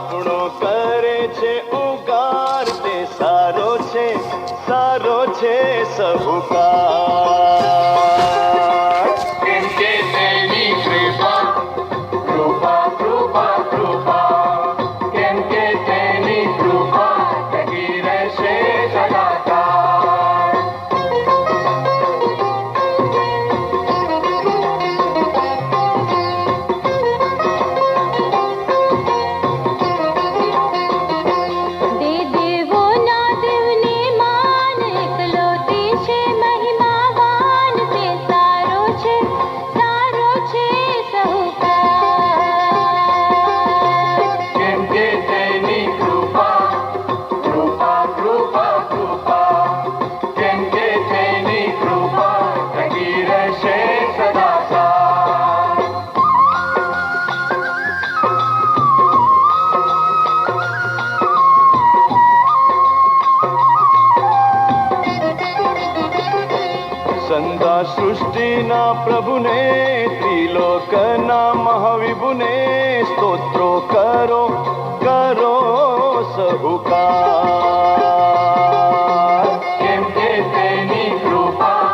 આપણો કરે છે ઉગાર તે સારો છે સહુકાર. કેમ કે તેની કૃપા કૃપા કૃપા કૃપા, કેમ કે તેની કૃપા ટકી રહેશે સદાકાળ. દે દેવોના દેવને માન, એકલો તે છે મહિમાવાન, તે સારો છે સહુકાર. કેમ કે તેની કૃપા કૃપા કૃપા કૃપા, કેમ કે તેની કૃપા ટકી રહેશે સદાકાળ. સંધા સૃષ્ટિના પ્રભુને, ત્રિલોકના મહાવિભુને સ્તોત્રો કરો કરો સહુકાર. કેમ કે તેની કૃપા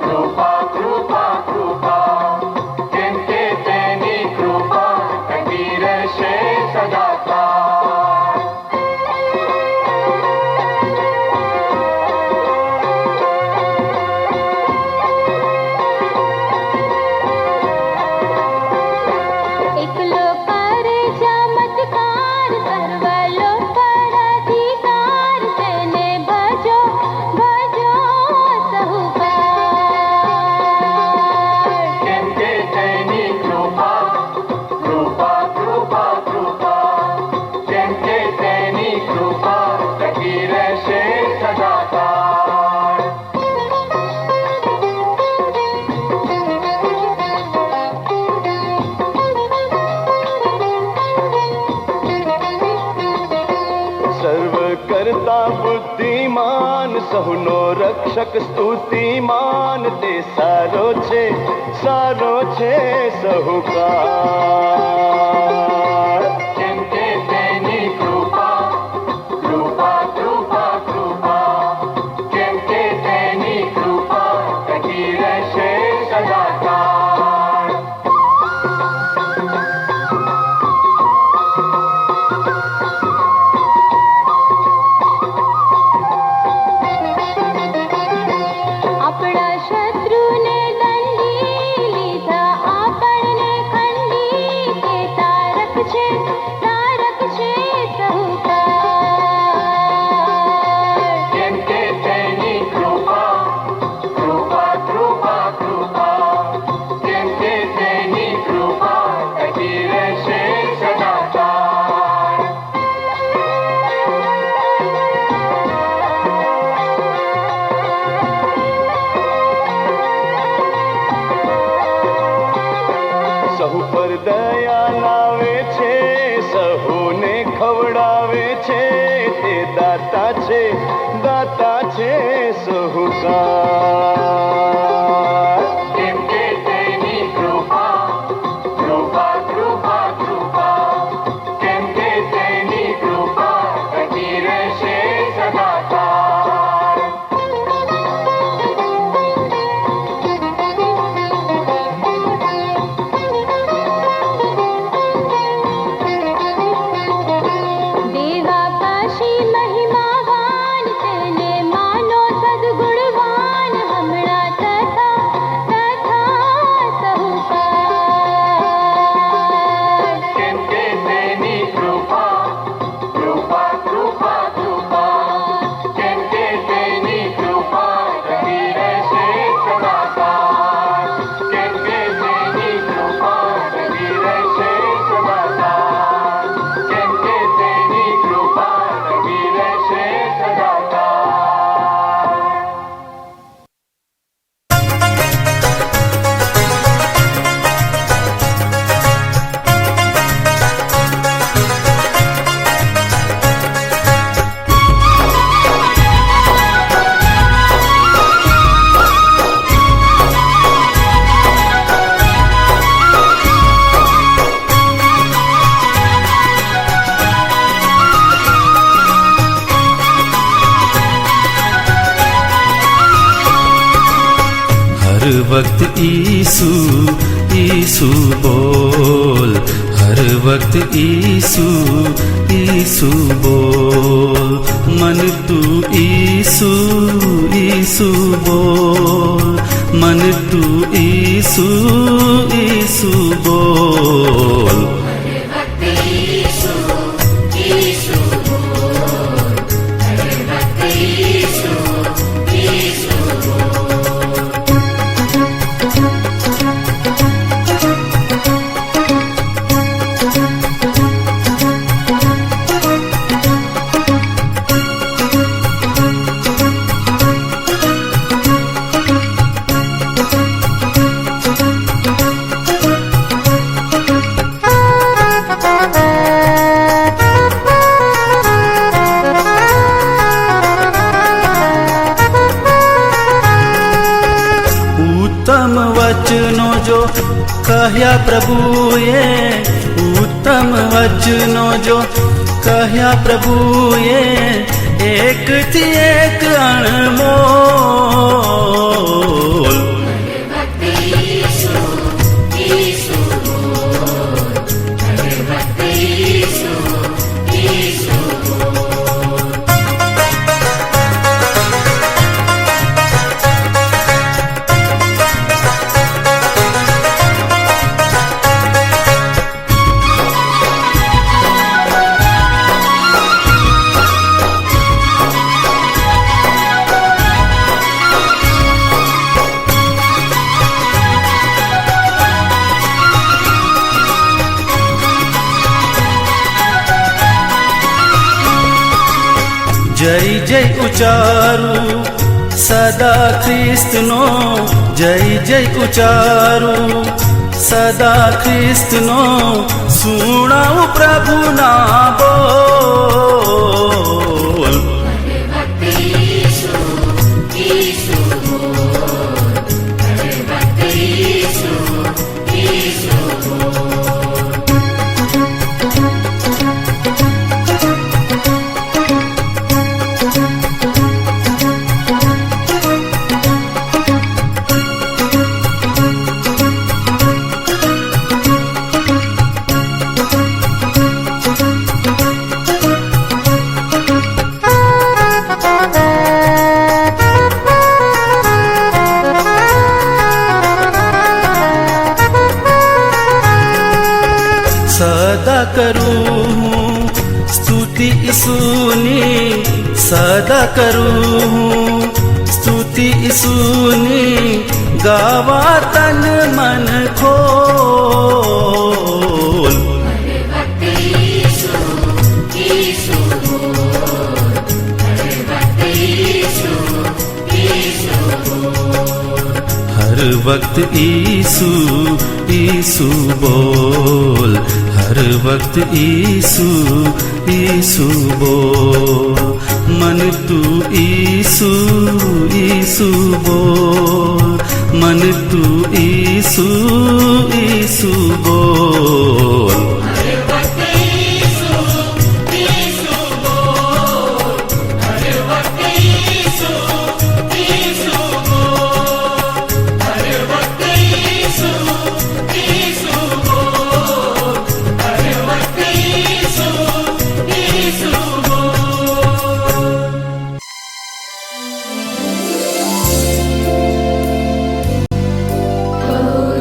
કૃપા કૃપા કૃપા, કેમ કે તેની કૃપા ટકી રહેશે સદાકાળ. એકલો કરે ચમત્કાર, સર્વલોક પર અધિકાર, તેને ભજો ભજો સહુકાર. કેમ કે તેની કૃપા કૃપા કૃપા કૃપા, કેમ કે તેની કૃપા ટકી રહેશે સદાકાળ. સર્વ કરતા બુદ્ધિમાન, સહુનો રક્ષક સ્તુતિમાન, તે સારો છે સહુકાર. કેમ કે તેની કૃપા કૃપા કૃપા કૃપા, કેમ કે તેની કૃપા ટકી રહેશે સદાકાળ. આપણા શત્રુને દંડી લીધા, આપણને ખંડી, તે તારક છે સહુકાર. કેમ કે તેની કૃપા કૃપા કૃપા કૃપા, કેમ કે તેની કૃપા ટકી રહેશે સદાકાળ. સહુ પર દયા લાવે છે, સહુને ખવડાવે છે, તે દાતા છે સહુકાર. કેમ કે તેની કૃપા કૃપા કૃપા કૃપા, કેમ કે તેની કૃપા ટકી રહેશે સદાકાળ. દેવાકાશી મહિમાવાન, તેને માનો સદગુણવાન, હમણાં તથા वक्त ईसु ईसु बोल, हर वक्त ईसु ईसु बोल। मन तू ईसु ईसु बोल, मन तू ईसु ईसु बोल। उत्तम वचनों जो कहया प्रभुए, उत्तम वचनों जो कहया प्रभुए, एक थी एक अनमोल। जय जय उचारू सदा ख्रिस्तनो, जय जय उचारू सदा ख्रिस्तनो, सुनाऊ प्रभु ना बोल। सदा करूँ स्तुति ईसुनी, सदा करूँ स्तुति ईसुनी, गावा तन मन खोल। हर वक्त ईसु ईसु बोल, हर वक्त ईसु ईसु बोल। मन तू ईसु ईसु बोल, मन तू ईसु ईसु बोल।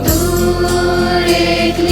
दूर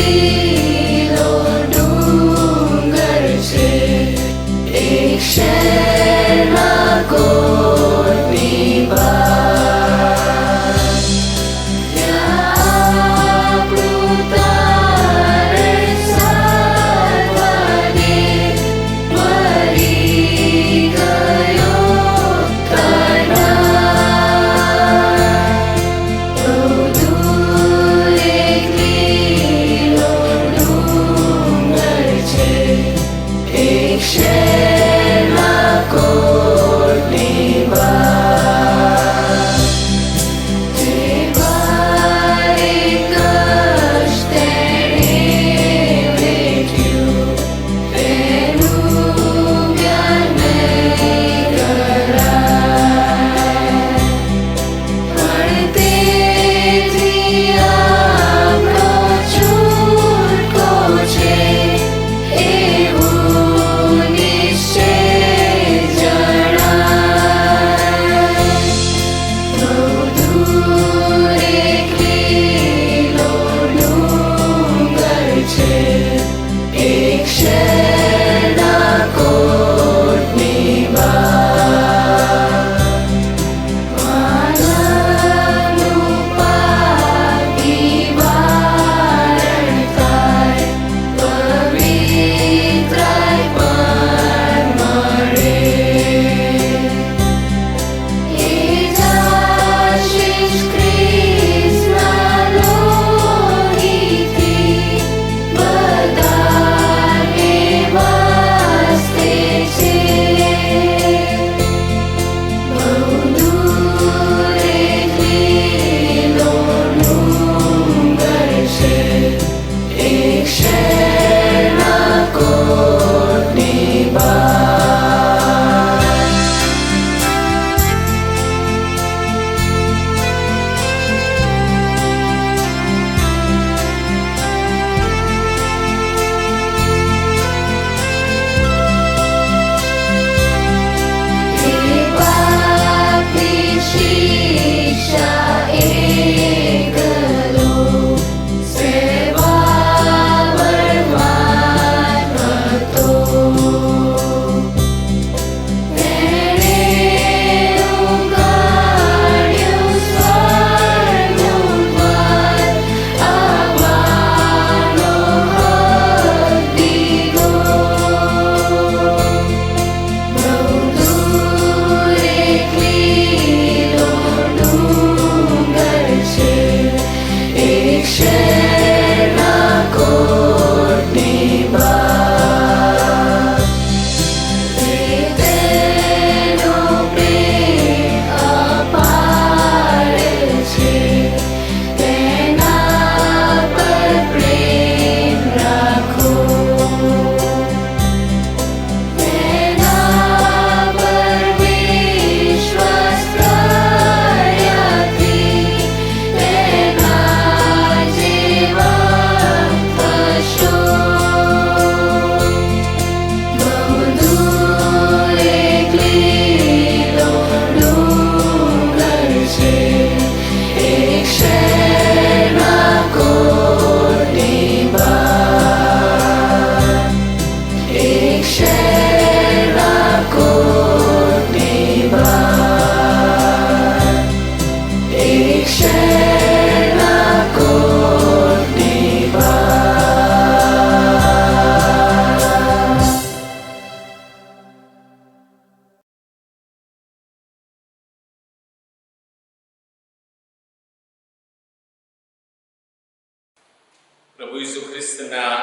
પ્રભુ ઈસુ ખ્રિસ્તના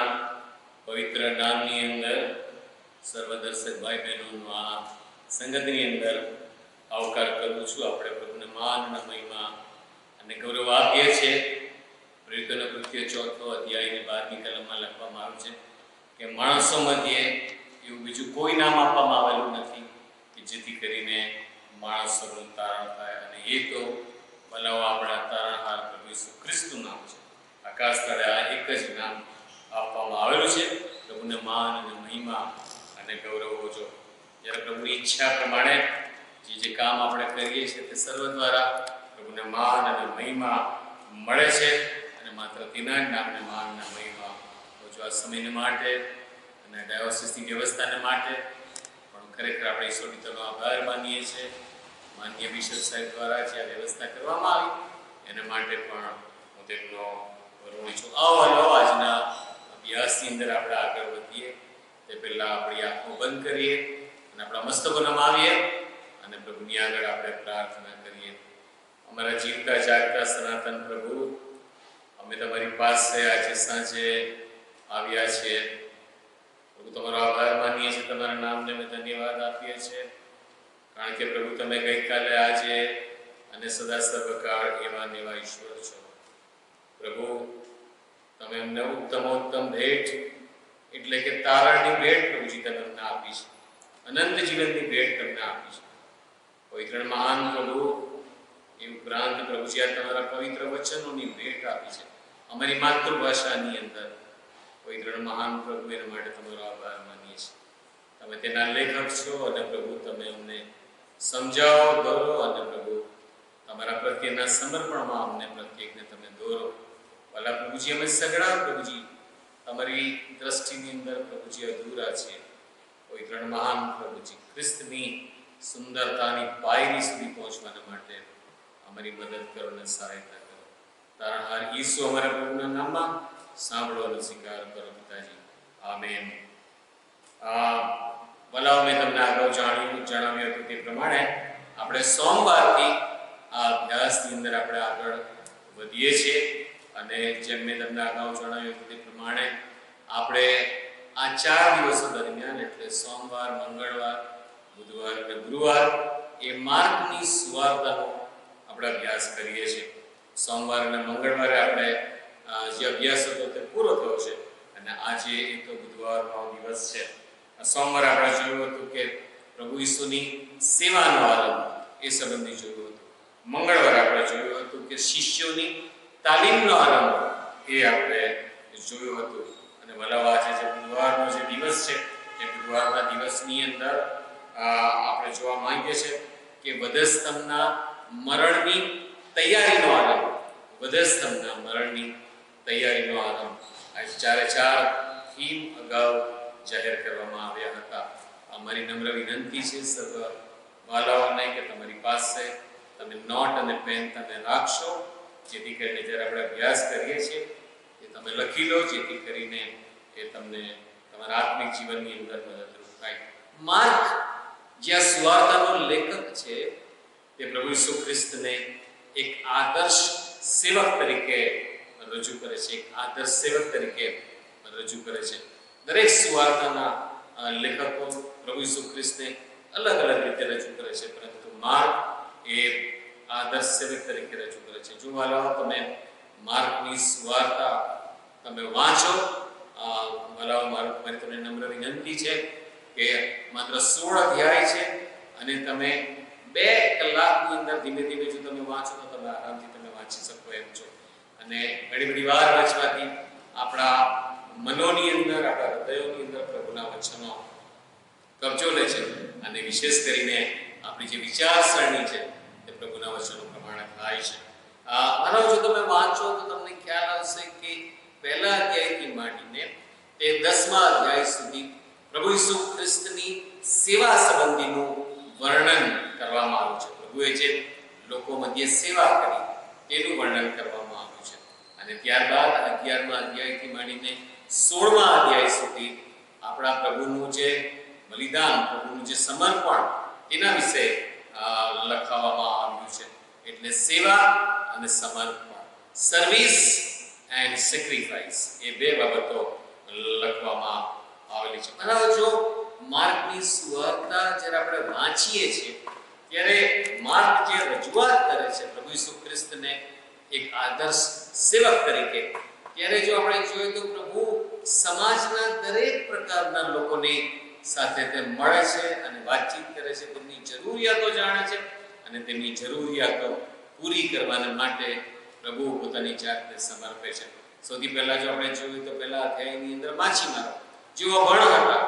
પવિત્ર નામની અંદર સર્વ દર્શક ભાઈ બહેનોનો આ સંગતની અંદર આવકાર કરું છું. આપણે પ્રભુને માન અને મહિમા અને ગૌરવ આપીએ છીએ. પ્રેરિતોના કૃત્ય 4 અધ્યાયની 12મી કલમમાં લખવામાં આવ્યું છે કે માણસો મધ્યે એવું બીજું કોઈ નામ આપવામાં આવેલું નથી કે જેથી કરીને માણસોનું તારણ થાય, અને એ તો ભલાઓ આપણા તારણહાર પ્રભુ ઈસુ ખ્રિસ્તનું નામ છે. આકાશ તળે આ એક જ નામ આપવામાં આવેલું છે. પ્રભુને માન અને મહિમા અને ગૌરવ હોજો. જ્યારે પ્રભુની ઈચ્છા પ્રમાણે જે કામ આપણે કરીએ છીએ તે સર્વ દ્વારા પ્રભુને માન અને મહિમા મળે છે, અને માત્ર તેના જ નામને માન અને મહિમા હોજો. આ સમયને માટે અને ડાયોસિસની વ્યવસ્થાને માટે પણ ખરેખર આપણે ઈશ્વરનો આભાર માનીએ છીએ. માનનીય બિશપ સાહેબ દ્વારા જે આ વ્યવસ્થા કરવામાં આવી એના માટે પણ હું તેમનો ઋણી છું. આવો આજના અભ્યાસની અંદર આપણે આગળ વધીએ તે પહેલાં આપણી આંખો બંધ કરીએ અને આપણા મસ્તકો નમાવીએ અને પ્રભુની આગળ આપણે પ્રાર્થના કરીએ. અમારા જીવતા જાગતા સનાતન પ્રભુ, અમે તમારી પાસે આજે સાંજે આવ્યા છીએ. પ્રભુ, તમારો આભાર માનીએ છીએ, તમારા નામને અમે ધન્યવાદ આપીએ છીએ, કારણ કે પ્રભુ તમે ગઈકાલે, આજે અને સદા સર્વકાળ એવા ને એવા ઈશ્વર છો. પ્રભુ, તમે અમને ઉત્તમોત્તમ ભેટ એટલે કે તારણની ભેટ પ્રભુજી તમે અમને આપી છે. અનંત જીવનની ભેટ તમને આપી છે. પવિત્ર મહાન પ્રભુ, એ ઉપરાંત પ્રભુજી આ તમારા પવિત્ર વચનોની ભેટ આપી છે અમારી માતૃભાષાની અંદર. પવિત્ર મહાન પ્રભુ, એના માટે તમારો આભાર માનીએ છીએ. તમે તેના લેખક છો અને પ્રભુ તમે અમને સમજાવો, દોરો, અને પ્રભુ તમારા પ્રત્યેના સમર્પણમાં અમને પ્રત્યેકને તમે દોરો. ભલા પ્રભુજી, અમે સગડા પ્રભુજી તમારી દ્રષ્ટિની અંદર પ્રભુજી અધૂરા છે. પવિત્ર મહાન પ્રભુજી, ખ્રિસ્તની સુંદરતાની પાયરી સુધી પહોંચવાના માટે અમારી મદદ કરો અને સહાયતા કરો. તારણહાર ઈસુ અમારા પ્રભુના નામમાં સાંભળો અને સ્વીકાર કરો પિતાજી. આમેન. ભલાઓ, મેં તમને અગાઉ જણાવ્યું હતું તે પ્રમાણે આપણે સોમવારથી આ અભ્યાસની અંદર આપણે આગળ વધીએ છીએ, અને જેમ મેં તમને અગાઉ જણાવ્યું હતું તે પ્રમાણે આપણે આ 4 દિવસો દરમિયાન એટલે સોમવાર, મંગળવાર, બુધવાર અને ગુરુવાર એ માર્કની સુવાર્તાનો આપણે અભ્યાસ કરીએ છીએ. સોમવાર અને મંગળવારે આપણે જે અભ્યાસ હતો તે પૂરો થયો છે, અને આજે એ તો બુધવારનો દિવસ છે. સોમવારે આપણે જોયું હતું કે પ્રભુ ઈસુની સેવાનો આરંભ એ સંબંધી જોયું હતું. મંગળવારે આપણે જોયું હતું કે શિષ્યોની તાલીમનો આરંભ એ આપણે જોયું હતું. અને વલાવ આજે જે બુધવારનો જે દિવસ છે એ બુધવારના દિવસની અંદર આપણે જોવા માંગીએ છીએ કે વધસ્તંભના મરણની તૈયારીનો આરંભ. વધસ્તંભના મરણની તૈયારીનો આરંભ આજે 4 થીમ અગાઉ જાહેર કરવામાં આવ્યા હતા. અમારી નમ્ર વિનંતી છે સર્વ વાલાઓને કે તમારી પાસે તમે નોટ અને પેન તમે રાખશો, જેથી કરીને જ્યારે આપણે અભ્યાસ કરીએ છીએ એ તમે લખી લો, જેથી કરીને એ તમને તમારા આત્મિક જીવનની અંદર મદદરૂપ થાય. માર્ક જે આ સુવાર્તાનો લેખક છે તે પ્રભુ ઈસુ ખ્રિસ્તને એક આદર્શ સેવક તરીકે રજૂ કરે છે. એક આદર્શ સેવક તરીકે રજૂ કરે છે. દરેક સુવાર્તાના લેખકો પ્રભુ ઈસુ ખ્રિસ્તને અલગ અલગ રીતે રજૂ કરે છે, પરંતુ માર્ક એ આદર્શ સેવક તરીકે રજૂ કરે છે. જો વાલાઓ, તમે માર્કની સુવાર્તા તમે વાંચો. વાલાઓ, મારી તમને નમ્ર વિનંતી છે કે માત્ર 16 અધ્યાય છે, અને તમે 2 કલાકની અંદર ધીમે ધીમે જો તમે વાંચો તો તમે આરામથી તમે વાંચી શકો એમ છો. અને ઘણી બધી વાર વાંચવાથી આપણા મનોની અંદર, આપણા હૃદયોની અંદર પ્રભુના વચનો કબજો લે છે, અને વિશેષ કરીને આપણી જે વિચારસરણી છે તે પ્રભુના વચનો પ્રમાણે થાય છે. માનો જો તમે વાંચો તો તમને ખ્યાલ આવશે કે 1 અધ્યાયથી માંડીને તે 10મા અધ્યાય સુધી પ્રભુ ઈસુ ખ્રિસ્તની સેવા સંબંધીનું વર્ણન કરવામાં આવ્યું છે. પ્રભુએ જે લોકો મધ્યે સેવા કરી તેનું વર્ણન કરવામાં આવ્યું છે. અને ત્યારબાદ 11મા અધ્યાયથી માંડીને 16મા અધ્યાય સુધી આપણા પ્રભુનું જે બલિદાન, પ્રભુનું જે સમર્પણ, તેના વિશે લખાવવામાં આવ્યું છે. એટલે સેવા અને સમર્પણ, સર્વિસ એન્ડ સેક્રિફાઈસ, એ બે બાબતો લખવામાં આવેલી છે. અને જો માર્કની સુવાર્તા જ્યારે આપણે વાંચીએ છીએ ત્યારે માર્ક જે રજૂઆત કરે છે પ્રભુ ઈસુ ખ્રિસ્તને એક આદર્શ સેવક તરીકે, ત્યારે જો આપણે જોઈએ તો પ્રભુ સમાજના દરેક પ્રકારના લોકોની સાથે તે મળે છે અને વાતચીત કરે છે, તેમની જરૂરિયાતો જાણે છે અને તેમની જરૂરિયાતો પૂરી કરવાના માટે પ્રભુ પોતાની જાતને સમર્પે છે. સૌથી પહેલા જો આપણે જોયું તો પહેલા અધ્યાયની અંદર માછીમારો જેઓ અભણ હતા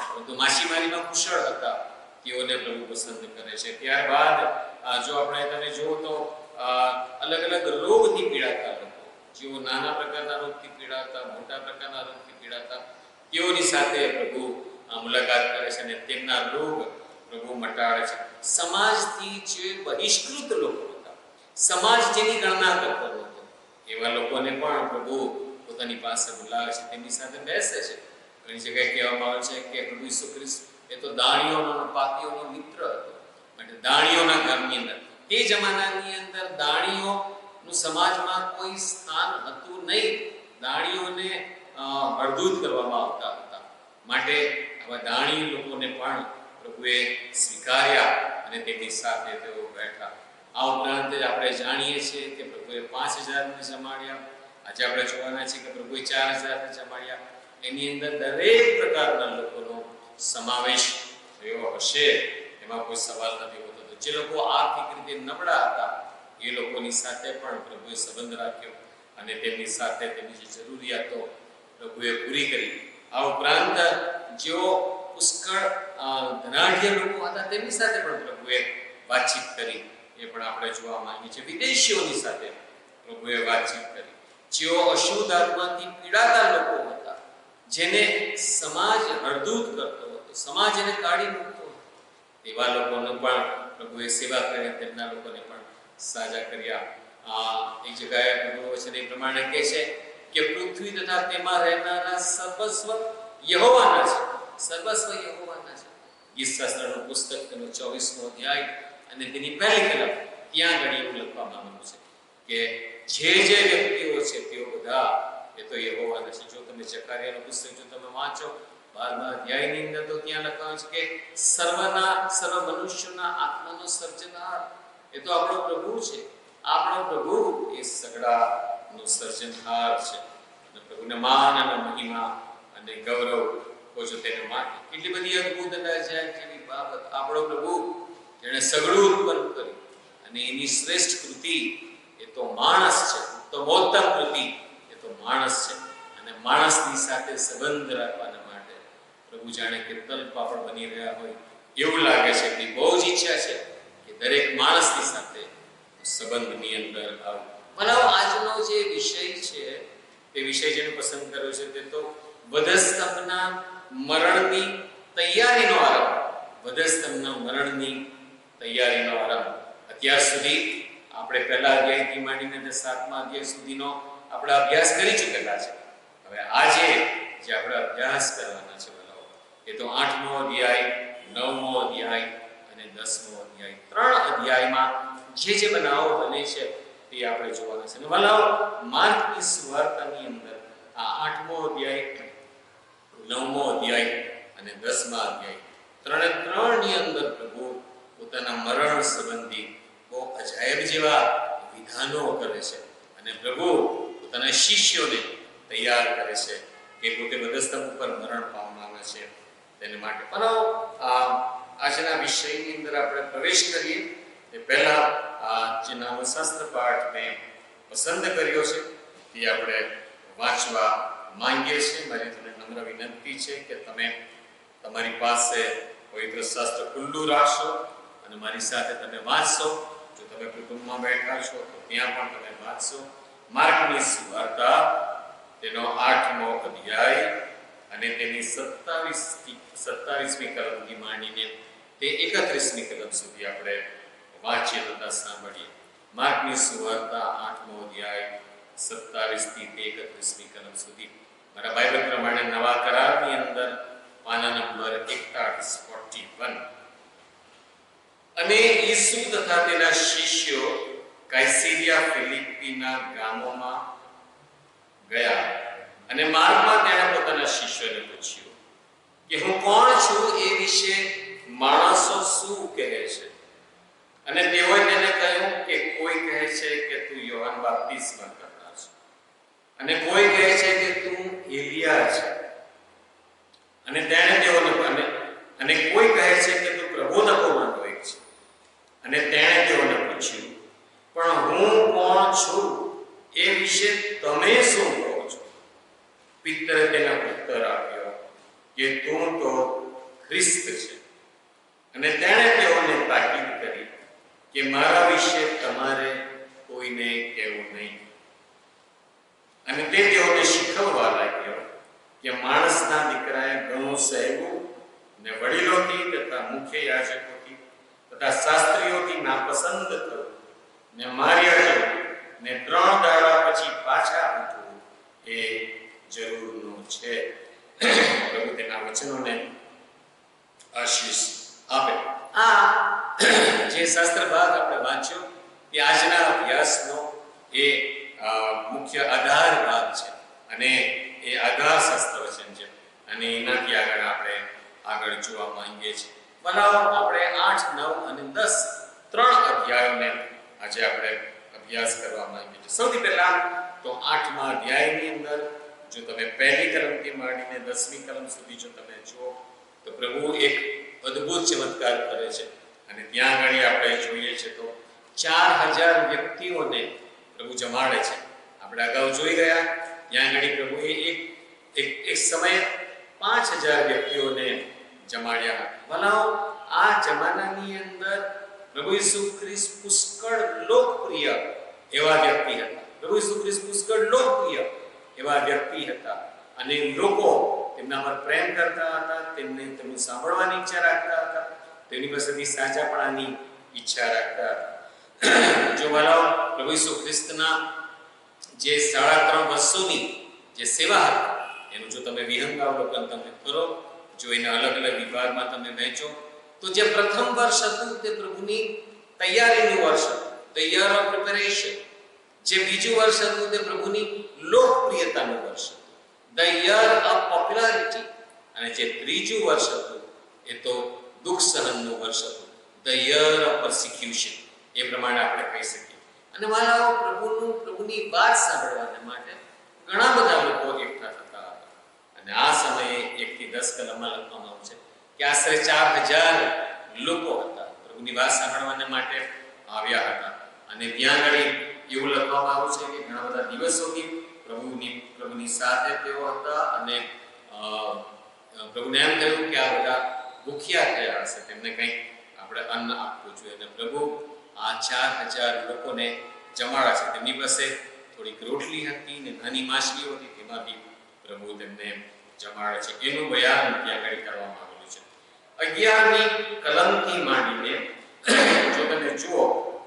પરંતુ માછીમારીમાં કુશળ હતા, તેઓને પ્રભુ પસંદ કરે છે. ત્યારબાદ જો આપણે તમે જુઓ તો અલગ અલગ રોગથી પીડાતા લોકો, જેઓ નાના પ્રકારના રોગથી પીડાતા, મોટા પ્રકારના રોગથી પીડાતા, તેઓની સાથે પ્રભુ મુલાકાત કરે છે અને તેમના રોગ પ્રભુ મટાડે છે. સમાજથી જે બહિષ્કૃત લોકો હતા, સમાજ જેની ગણના કરતો હતો, એવા લોકોને પણ પ્રભુ પોતાની પાસે બોલાવે છે, તેમની સાથે બેસે છે. ઘણી જગ્યાએ કહેવામાં આવે છે કે પ્રભુ ઈસુ ખ્રિસ્ત એ તો દાણીઓનો પાપીઓનો મિત્ર હતો, માટે દાણીઓના ઘરની અંદર, તે જમાનાની અંદર દાણીઓનું સમાજમાં કોઈ સ્થાન હતું નહીં. દાણીઓને હળદૂત કરવામાં આવતા હતા, માટે આવા દાણી લોકોને પણ પ્રભુએ સ્વીકાર્યા અને તેમની સાથે તેઓ બેઠા. આ ઉપરાંત આપણે જાણીએ છીએ કે પ્રભુએ 5000ને જમાડ્યા. આજે આપણે જોવાના છીએ કે પ્રભુએ 4000ને જમાડ્યા. એની અંદર દરેક પ્રકારના લોકોનો સમાવેશ થયો હશે, એમાં કોઈ સવાલ નથી હોતો. તો જે લોકો આર્થિક રીતે નબળા હતા એ લોકોની સાથે પણ પ્રભુએ સંબંધ રાખ્યો અને તેમની સાથે તેમની જે જરૂરિયાતો પ્રભુએ પૂરી કરી. આ ઉપરાંત જેઓ પુષ્કળ ધનાઢ્ય લોકો હતા તેમની સાથે પણ પ્રભુએ વાતચીત કરી, એ પણ આપણે જોવા માંગીએ છીએ. વિદેશીઓની સાથે પ્રભુએ વાતચીત કરી. જેઓ અશુદ્ધ આત્માથી પીડાતા લોકો હતા, જેને સમાજ હળદૂત કરતો હતો, સમાજ એને કાઢી મૂકતો હતો, તેવા લોકોનો પણ પ્રભુએ સેવા કરી, તેમના લોકોને પણ સાજા કર્યા. એક જગ્યાએ પ્રભુ વચન એ પ્રમાણે કહે છે કે પૃથ્વી તથા તેમાં રહેનારા સર્વસ્વ યહોવાના છે, સર્વસ્વ યહોવાના છે. ગીતશાસ્ત્રનું પુસ્તક તેનો 24મો અધ્યાય અને તેની પહેલી કલમ, ત્યાં ઘડી એવું લખવામાં આવ્યું છે કે જે વ્યક્તિઓ છે તેઓ બધા એ તો યહોવાના છે. જો તમે જકારિયાનું પુસ્તક જો તમે વાંચો 12મા અધ્યાયની અંદર, તો ત્યાં લખાયું છે કે સર્વ મનુષ્યના આત્માનો સર્જનહાર એ તો આપણો પ્રભુ છે. આપણો પ્રભુ એ સગડાનો સર્જનહાર છે અને પ્રભુને માન અને મહિમા અને ગૌરવ કોઈ તેને માટે. કેટલી બધી અદ્ભુત જેવી બાબત. આપણો પ્રભુ જેણે સગડું ઉત્પન્ન કર્યું અને એની શ્રેષ્ઠ કૃતિ એ તો માણસ છે, ઉત્તમોત્તમ કૃતિ એ તો માણસ છે. અને માણસની સાથે સંબંધ રાખવાના માટે પ્રભુ જાણે કે તલ પાપડ બની રહ્યા હોય એવું લાગે છે. એની બહુ જ ઈચ્છા છે કે દરેક માણસની સાથે સંબંધની અંદર આવું. પણ આજનો જે વિષય છે તે વિષય જેને પસંદ કર્યો છે તે તો વધસ્તંભના મરણની તૈયારીનો આરંભ. વધસ્તંભના મરણની તૈયારીનો આરંભ. અત્યાર સુધી આપણે પહેલા અધ્યાયથી માંડીને 7મા અધ્યાય સુધીનો આપણે અભ્યાસ કરી ચૂકેલા છે. હવે આજે જે આપણે અભ્યાસ કરવાના છે એ તો 8મો અધ્યાય, 9મો અધ્યાય અને 10મો અધ્યાય. 3 અધ્યાયમાં જે બનાવો બને છે તે આપણે જોવાના છે. અને વલાઓ માર્કની સુવાર્તાની અંદર આ 8મો અધ્યાય, 9મો અધ્યાય અને 10મા અધ્યાય ત્રણની અંદર પ્રભુ પોતાના મરણ સંબંધી બહુ અજાયબ જેવા વિધાનો કરે છે અને પ્રભુ પોતાના શિષ્યોને તૈયાર કરે છે કે પોતે વધસ્તંભ ઉપર મરણ પામવાના છે તેને માટે. પણ આજના વિષયની અંદર આપણે પ્રવેશ કરીએ તે પહેલા જે નામશાસ્ત્ર પાઠ મેં પસંદ કર્યો છે તે આપણે વાંચવા માંગીએ છીએ. મારી તમને નમ્ર વિનંતી છે કે તમે તમારી પાસે પવિત્ર શાસ્ત્ર ખુલ્લું રાખશો અને મારી સાથે તમે વાંચશો. જો તમે કુટુંબમાં બેઠા છો તો ત્યાં પણ તમે વાંચશો. માર્કની સુવાર્તા તેનો 8મો અધ્યાય અને તેની 27મી કલમથી માંડીને તે 31મી કલમ સુધી આપણે વાંચીએ તથા સાંભળીએ. માર્કની સુવાર્તા 8મો અધ્યાય 27 થી 31મી કલમ સુધી. મારા બાઇબલ પ્રમાણે નવા કરારની અંદર પાના નંબર 41. અને ઈસુ તથા તેના શિષ્યો કાઇસરિયા ફિલિપ્પીના ગામોમાં અને તેઓએ તેને કહ્યું કે કોઈ કહે છે કે તું યોહાન બાપ્તિસ્મા કરનાર છે, અને કોઈ કહે છે કે તું એલિયા છે, અને તેણે તેઓને અને કોઈ કહે છે કે તું પ્રબોધકોમાંનો એક છે. અને તેણે તેઓને પૂછ્યું, પણ હું કોણ છું એ વિશે તમે શું કહો છો? પિતરે તેનો ઉત્તર આપ્યો કે તું તો ખ્રિસ્ત છે. અને તેણે તેઓને તાકીદ કરી કે મારા વિશે તમારે કોઈને કહેવું નહીં. અને તે તેઓને શીખવવા લાગ્યો કે માણસના દીકરાએ ઘણું સહેવું ને વડીલોથી તથા મુખ્ય યાજકોથી તથા શાસ્ત્રીઓથી નાપસંદ થયું ને માર્યા જવું ને 3 દાડા પછી પાછા ઉઠવું એ જરૂરનું છે. પ્રભુ તેના વચનોને આશીષ આપે. આ જે શાસ્ત્ર ભાગ આપણે વાંચ્યો એ આજના અભ્યાસનો એ મુખ્ય આધાર ભાગ છે, અને એ આધાર શાસ્ત્ર વચન છે, અને એનાથી આગળ જોવા માંગીએ છીએ. બનાવો આપણે 8, 9 અને 10 3 અધ્યાયોને આજે આપણે અભ્યાસ કરવા માંગીએ છીએ. સૌથી પહેલા તો 8મા અધ્યાયની અંદર જો તમે પહેલી કલમથી માંડીને 10મી કલમ સુધી જો તમે જુઓ તો પ્રભુ એક અદ્ભુત ચમત્કાર કરે છે, અને ત્યાં આગળ આપણે જોઈએ છે તો 4000 વ્યક્તિઓને પ્રભુ જમાડે છે. આપણે અગાઉ જોઈ ગયા ત્યાં આગળ પ્રભુએ એક સમયે 5000 વ્યક્તિઓને જમાડ્યા હતા. ભલાઓ આ જમાનાની અંદર પ્રભુ ઈસુ ખ્રિસ્ત પુષ્કળ લોકપ્રિય એવા વ્યક્તિ હતા. પ્રભુ ઈસુ ખ્રિસ્ત પુષ્કળ લોકપ્રિય એવા વ્યક્તિ હતા, અને લોકો તેમના પર પ્રેમ કરતા હતા, તેમનું સાંભળવાની ઈચ્છા રાખતા હતા, તેમની પાસેથી સાચાપણાની ઈચ્છા રાખતા હતા. જો ભલાઓ પ્રભુ ઈસુ ખ્રિસ્તના જે 3.5 વર્ષોની જે સેવા હતી એનું જો તમે વિહંગાવલોકન તમે કરો, જો એના અલગ અલગ વિભાગમાં તમે વહેંચો તો જે પ્રથમ વર્ષ હતું તે પ્રભુની તૈયારીનું વર્ષ હતું, the year of preparation. જે બીજું વર્ષ હતું તે પ્રભુની લોકપ્રિયતાનું વર્ષ હતું, the year of popularity. અને જે ત્રીજું વર્ષ હતું એ તો દુઃખ સહનનું વર્ષ હતું, the year of persecution. એ પ્રમાણે આપણે કહી શકીએ. અને વાલાઓ પ્રભુની વાત સાંભળવા માટે ઘણા બધા લોકો એકઠા થતા હતા, અને આ સમયે 1 થી 10 કલમમાં લખવામાં આવ્યું છે કે આશરે 4000 લોકો હતા પ્રભુની વાત સાંભળવા માટે આવ્યા હતા. અને ત્યાં આગળ એવું લખવામાં આવ્યું છે કે ઘણા બધા દિવસોથી પ્રભુની સાથે તેઓ હતા, અને પ્રભુને એમ કહ્યું કે આ બધા ભૂખ્યા થયા હશે, તેમને કંઈક આપણે અન્ન આપવું જોઈએ. અને પ્રભુ આ 4000 લોકોને જમાડા છે. તેમની પાસે થોડીક રોટલી હતી ને નાની માછલીઓ હતી, તેમાંથી પ્રભુ તેમને જમાડે છે. એનું બયાન ત્યાં આગળ કરવામાં આવેલું છે. 11મી કલમથી માંડીને જો તમે જુઓ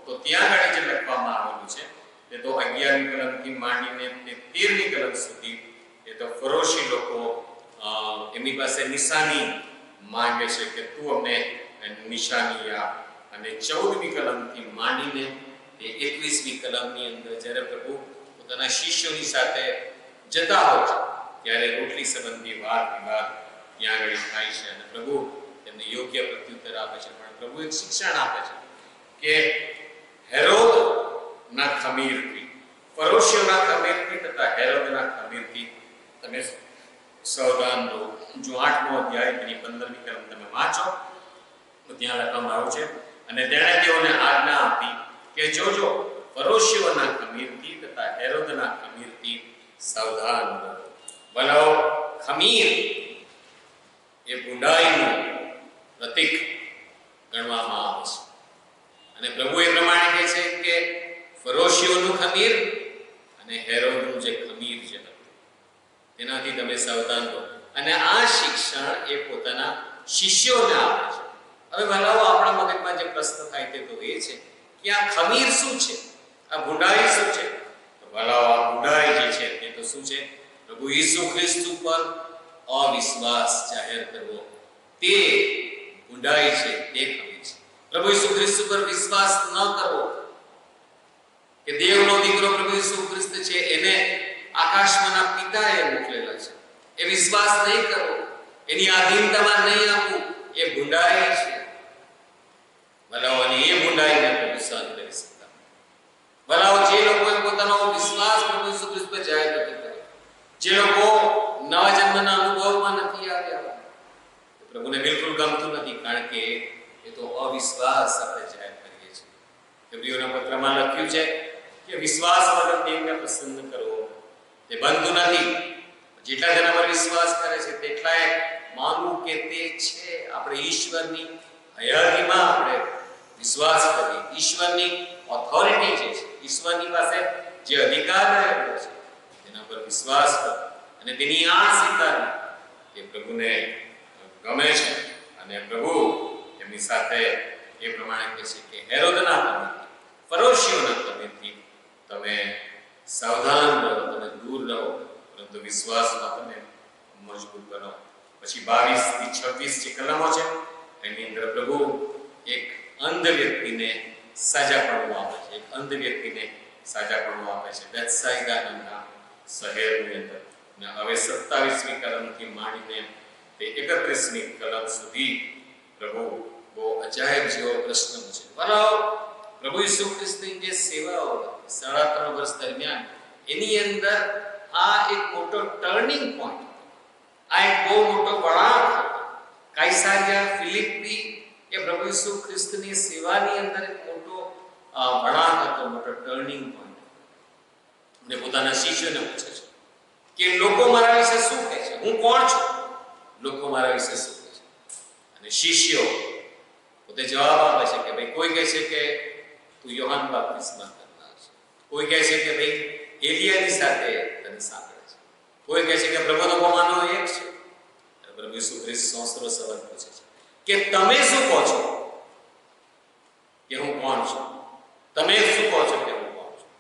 તો ત્યાં આગળ જે લખવામાં આવેલું છે તે તો 11મી કલમથી માંડીને 13મી કલમ સુધી એ તો ફરોશી લોકો એમની પાસે નિશાની માંગે છે કે તું અમને નિશાની આપ. અને 14મી કલમથી માંડીને તે 21મી કલમની અંદર જ્યારે પ્રભુ પોતાના શિષ્યોની સાથે જતા હોય છે ત્યારે રોટલી સંબંધી વાદ વિવાદ ત્યાં આગળ થાય છે, અને પ્રભુ તેમને યોગ્ય પ્રત્યુત્તર આપે છે. પણ પ્રભુ એક શિક્ષણ આપે છે કે હેરોદના ખમીરથી, ફરોશીઓના ખમીરથી તથા હેરોદના ખમીરથી તમે સાવધાન રહો. જો 8મો અધ્યાય તેની 15મી કલમ તમે વાંચો તો ત્યાં લખવામાં આવ્યું છે, અને તેણે તેઓને આજ્ઞા આપી કે જોજો ફરોશીઓના ખમીરથી તથા હેરોદના ખમીરથી સાવધાન રહો. ભલાઓ ખમીર એ બુંડાઈનું પ્રતીક ગણવામાં આવે છે, અને પ્રભુ એ પ્રમાણે કહે છે કે ફરોશીઓનું ખમીર અને હેરોદનું જે ખમીર છે તેનાથી તમે સાવધાન રહો. અને આ શિક્ષણ એ પોતાના શિષ્યોને આપે છે. હવે ભલાઓ આપણા મગજમાં જે પ્રશ્ન થાય તે તો એ છે કે આ ખમીર શું છે, આ બુંડાઈ શું છે? તો ભલાઓ આ બુંડાઈ જે છે તે તો શું છે? પ્રભુ ઈસુ ખ્રિસ્ત ઉપર અવિશ્વાસ જાહેર કરવો, તે બુંડાઈ છે, તે ખમીર છે. પ્રભુ ઈસુ ખ્રિસ્ત પર વિશ્વાસ ન કરવો કે દેવનો દીકરો પ્રભુ ઈસુ ખ્રિસ્ત છે, એને આકાશમાંના પિતાએ મોકલેલા છે, એ વિશ્વાસ નહીં કરવો, એની આધીનતામાં નહીં આપવું, એ બુંડાઈ છે. વલાઓની એ બુંડાઈને પ્રભુ સહન કરી શકતા. વલાઓ જે લોકોએ પોતાનો વિશ્વાસ પ્રભુ ઈસુ ખ્રિસ્ત પર જાહેર નથી કર્યો, જે લોકો નવા જન્મના અનુભવમાં નથી આવ્યા, પ્રભુને બિલકુલ ગમતું નથી, કારણ કે એ તો અવિશ્વાસ આપણે જાહેર કરીએ છીએ. એબ્રીઓના પત્રમાં લખ્યું છે કે વિશ્વાસ વગર દેવને પ્રસન્ન કરવો તે બનતું નથી. જેટલા તેના પર વિશ્વાસ કરે છે તેટલાએ માનવું કે તે છે. આપણે ઈશ્વરની હયાતીમાં આપણે વિશ્વાસ કરીએ, ઈશ્વરની ઓથોરિટી જે છે, ઈશ્વરની પાસે જે અધિકાર રહેલો છે તેના પર વિશ્વાસ કરો અને તેની આ સ્વીકારવી એ પ્રભુને ગમે છે. અને પ્રભુ એમની સાથે એ પ્રમાણે કહે છે કે હેરોદના કમેથી, ફરોશીઓના કમેથી તમે સાવધાન રહો, તમે દૂર રહો, પરંતુ વિશ્વાસમાં તમે મજબૂત બનો. પછી 22 થી 26 જે કલમો છે એની અંદર પ્રભુ એક અંધ વ્યક્તિને સાજાપણું આપે છે, એક અંધ વ્યક્તિને સાજાપણું આપે છે બેથસાઈદા નામના શહેરની અંદર. અને હવે 27મી કલમથી માંડીને તે 31મી કલમ સુધી પ્રભુ બહુ અજાયબ જેવો પ્રશ્ન પૂછે. બરાબર, પ્રભુ ઈસુ ખ્રિસ્તની જે સેવાઓ 3.5 વર્ષ દરમિયાન એની અંદર આ એક મોટો ટર્નિંગ પોઈન્ટ, આ એક બહુ મોટો વળાંક હતો. કાઇસારિયા ફિલિપ્પી એ પ્રભુ ઈસુ ખ્રિસ્તની સેવાની અંદર એક મોટો વળાંક હતો, મોટો ટર્નિંગ પોઈન્ટ. અને પોતાના શિષ્યોને પૂછે છે કે લોકો મારા વિશે શું કહે છે, હું કોણ છું, લોકો મારા વિશે શું કહે છે. અને શિષ્યો પોતે જવાબ આપે છે કે ભાઈ કોઈ કહે છે કે તું યોહાન બાપ્તિસ્મા કરનાર છે, કોઈ કહે છે કે ભાઈ એલિયાની સાથે તને સાંભળે છે, કોઈ કહે છે કે પ્રભુનો પોતાનો એક છે. અને પ્રભુ ઈસુ ખ્રિસ્ત સોંસરો સવાલ પૂછે છે કે તમે શું કહો છો કે હું કોણ છું, તમે શું કહો છો કે હું કોણ છું.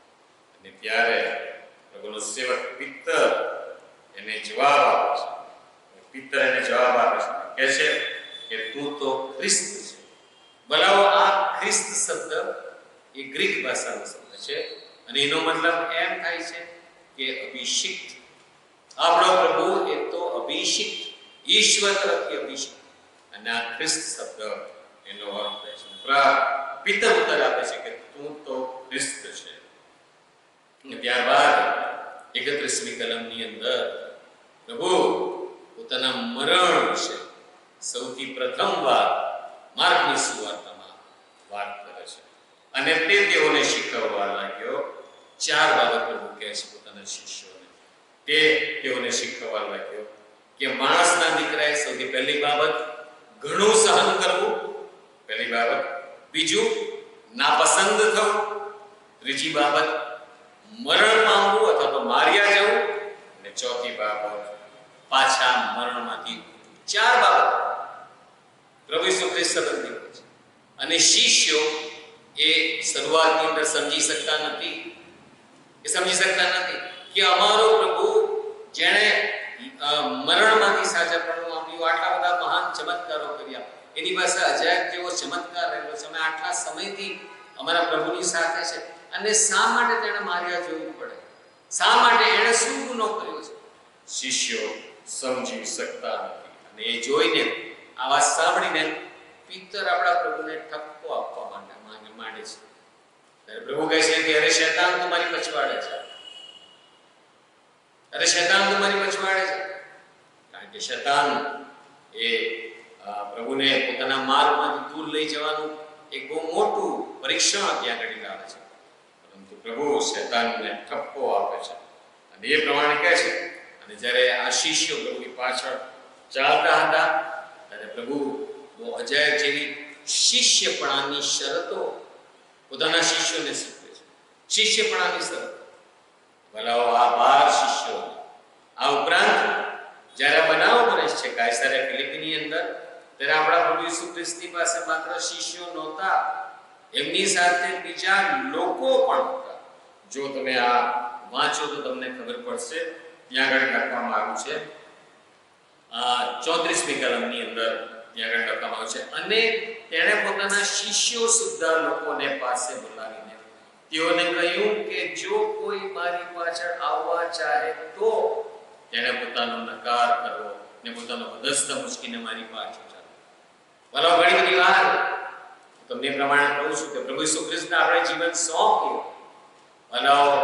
અને ત્યારે પ્રભુનો સેવક પિત્તર એને જવાબ આપે છે. પિત્તર એને જવાબ આપે છે, કહે છે કે તું તો ખ્રિસ્ત છે. બોલાવો, આ ખ્રિસ્ત શબ્દ એ ગ્રીક ભાષાનો શબ્દ છે અને એનો મતલબ એમ થાય છે કે અભિષિક્ત. આપણો પ્રભુ એ તો અભિષિક્ત, ઈશ્વર તરફથી અભિષિક્ત. અને આ ખ્રિસ્ત શબ્દ એનો અર્થ થાય છે. પિત્તર ઉત્તર આપે છે કે તું તો ખ્રિસ્ત છે. અને ત્યારબાદ 31મી કલમની અંદર પ્રભુ પોતાના મરણ વિશે સૌથી પ્રથમ વાર માર્કની સુવાર્તામાં વાત કરે છે. અને તે તેઓને શીખવવા લાગ્યો. 4 બાબત પ્રભુ કહે છે પોતાના શિષ્યોને. તે તેઓને શીખવવા લાગ્યો કે માણસના દીકરાએ સૌથી પહેલી બાબત ઘણું સહન કરવું, પહેલી બાબત. બીજું, નાપસંદ થવું. ત્રીજી બાબત, મરણ પામવું અથવા તો માર્યા જવું. અને ચોથી બાબત, પાછા મરણમાંથી. 4 બાબત પ્રભુ ઈસુ ખ્રિસ્ત સંબંધી છે. અને શિષ્યો એ શરૂઆતની અંદર સમજી શકતા નથી કે અમારો પ્રભુ જેણે મરણમાંથી સાજાપણું આપ્યું, આટલા બધા મહાન ચમત્કારો કર્યા, એની પાસે અજાયબ જેવો ચમત્કાર રહેલો છે, અમે આટલા સમયથી અમારા પ્રભુની સાથે છે, અને શા માટે તેણે માર્યા જવું પડે, શા માટે એણે શું ગુનો કર્યો છે. શિષ્યો સમજી શકતા નથી. અને એ જોઈને, આ વાત સાંભળીને પિત્તર આપણા પ્રભુને ઠપકો આપવા માંડે છે. ત્યારે પ્રભુ કહે છે કે અરે શૈતાન તમારી પછવાડે છે, અરે શૈતાન તમારી પછવાડે છે. કારણ કે શૈતાન એ પ્રભુને પોતાના માર્ગમાંથી દૂર લઈ જવાનું એક બહુ મોટું પરીક્ષણ ત્યાં આગળ લાવે છે. પરંતુ પ્રભુ શૈતાનને ઠપકો આપે છે અને એ પ્રમાણે કહે છે. અને જ્યારે આ શિષ્યો પ્રભુની પાછળ ચાલતા હતા ત્યારે પ્રભુ બહુ અજાયબ જેવી શિષ્યપણાની શરતો પોતાના શિષ્યોને શીખવે છે. શિષ્યપણાની શરતો. ભલાઓ, આ 12 શિષ્યો, આ ઉપરાંત જ્યારે બનાવ બને છે કાયસારિયા ફિલિપીની અંદર, ત્યારે આપણા પ્રભુ ઈસુ ખ્રિસ્તની પાસે માત્ર શિષ્યો નહોતા, એમની સાથે બીજા લોકો પણ હતા. જો તમે આ વાંચો તો તમને ખબર પડશે. ત્યાં આગળ લખવામાં આવ્યું છે 34મી કલમની અંદર ત્યાં આગળ લખવામાં આવ્યું છે, અને તેણે પોતાના શિષ્યો સુદ્ધા લોકોને પાસે બોલાવીને તેઓને કહ્યું કે જો કોઈ મારી પાછળ આવવા ચાહે તો તેણે પોતાનો નકાર કરવો ને પોતાનો હૃદય મૂકીને મારી પાછળ ચાલવું. ભલા, ઘણી બધી વાર તો તમને એ પ્રમાણે કહું છું કે પ્રભુ ઈસુ ખ્રિસ્તને આપણે જીવન સોંપીએ બનાવો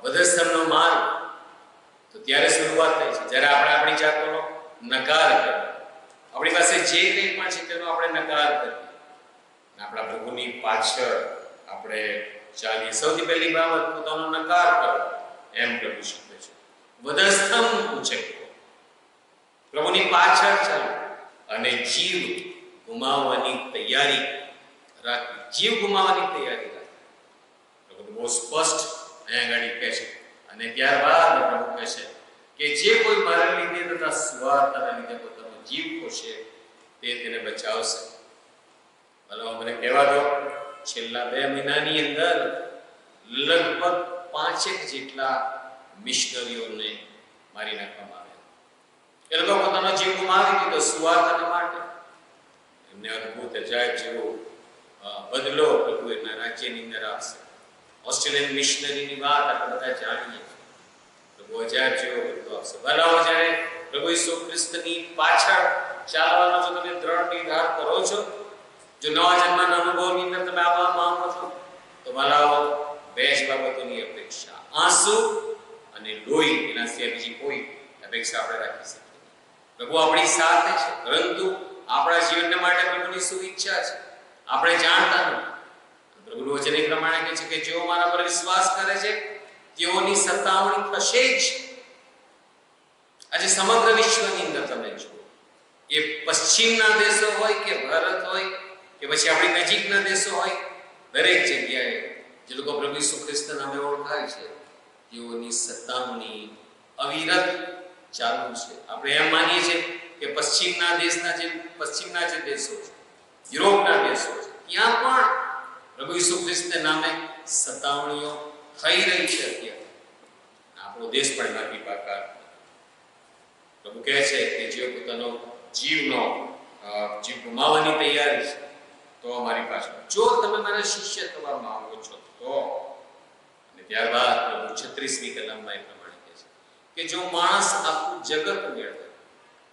વધસ્તરનો માર્ગ, તો ત્યારે શરૂઆત થઈ છે જ્યારે આપણે આપણી જાતનો નકાર કરીએ, આપણી પાસે જે કંઈ પણ છે તેનો આપણે નકાર કરીએ, આપણા પ્રભુની પાછળ આપણે ચાલીએ. સૌથી પહેલી બાબત પોતાનો નકાર કરો, એમ પ્રભુ શીખવે છે. વધસ્તંભ ઉચકવો, પ્રભુની પાછળ ચાલો અને જીવ ગુમાવવાની તૈયારી રાખવી. જીવ ગુમાવવાની તૈયારી રાખવી. પ્રભુ બહુ સ્પષ્ટ અહીંયા આગળ કહે છે. અને ત્યારબાદ પ્રભુ કહે છે કે જે કોઈ મારા લીધે તથા સ્વાર્થના લીધે પોતાનો જીવ ખોશે તે તેને બચાવશે. ભલો મને કહેવા દો, છેલ્લા 2 મહિનાની અંદર લગભગ 5 જેટલા મિશનરીઓને મારી નાખવામાં આવ્યા. એ લોકો પોતાનો જીવ ગુમાવી દીધો સુવાર્તાના માટે. એમને અદ્ભુત અજાયબ જેવો બદલો પ્રભુ એના રાજ્યની અંદર આપશે. ઓસ્ટ્રેલિયન મિશનરીની વાત આપણે બધા જાણીએ. પ્રભુ અજાયબ જેવો બદલો આપશે. ભલાઓ જ્યારે પ્રભુ ઈસુ ખ્રિસ્તની પાછળ ચાલવાનો જો તમે દ્રઢ નિર્ધાર કરો છો, જો નવા જન્મના અનુભવની અંદર તમે આવવા માંગો છો, તો ભલાઓ 2 જ બાબતોની અપેક્ષા, આંસુ અને લોહી, એના સિવાય બીજી કોઈ અપેક્ષા આપણે રાખી શકીએ. પ્રભુ આપણી સાથે છે, પરંતુ આપણા જીવન માટે પ્રભુની શું ઈચ્છા છે આપણે જાણતા નથી. પ્રભુનું વચન એ પ્રમાણે કહે છે કે જેઓ મારા પર વિશ્વાસ કરે છે તેઓની સતાવણી થશે જ. આજે સમગ્ર વિશ્વની અંદર તમે જુઓ, એ પશ્ચિમના દેશો હોય કે ભારત હોય કે પછી આપણી નજીકના દેશો હોય, દરેક જગ્યાએ જે લોકો પ્રભુ ઈસુ ખ્રિસ્ત નામે ઓળખાય છે તેઓની સતાવણી અવિરત ચાલુ છે. આપણે એમ માનીએ છીએ કે પશ્ચિમના જે દેશો છે, યુરોપના દેશો છે, ત્યાં પણ પ્રભુ ઈસુ ખ્રિસ્તના નામે સતાવણીઓ થઈ રહી છે અત્યારે. આપણો દેશ પણ એનાથી બાકાત. પ્રભુ કહે છે કે જે પોતાનો જીવ ગુમાવવાની તૈયારી છે તો અમારી પાછળ, જો તમે મારા શિષ્ય થવા માંગો છો તો. અને ત્યારબાદ પ્રભુ 36મી કલમમાં એ પ્રમાણે કહે છે કે જો માણસ આખું જગત મેળવે,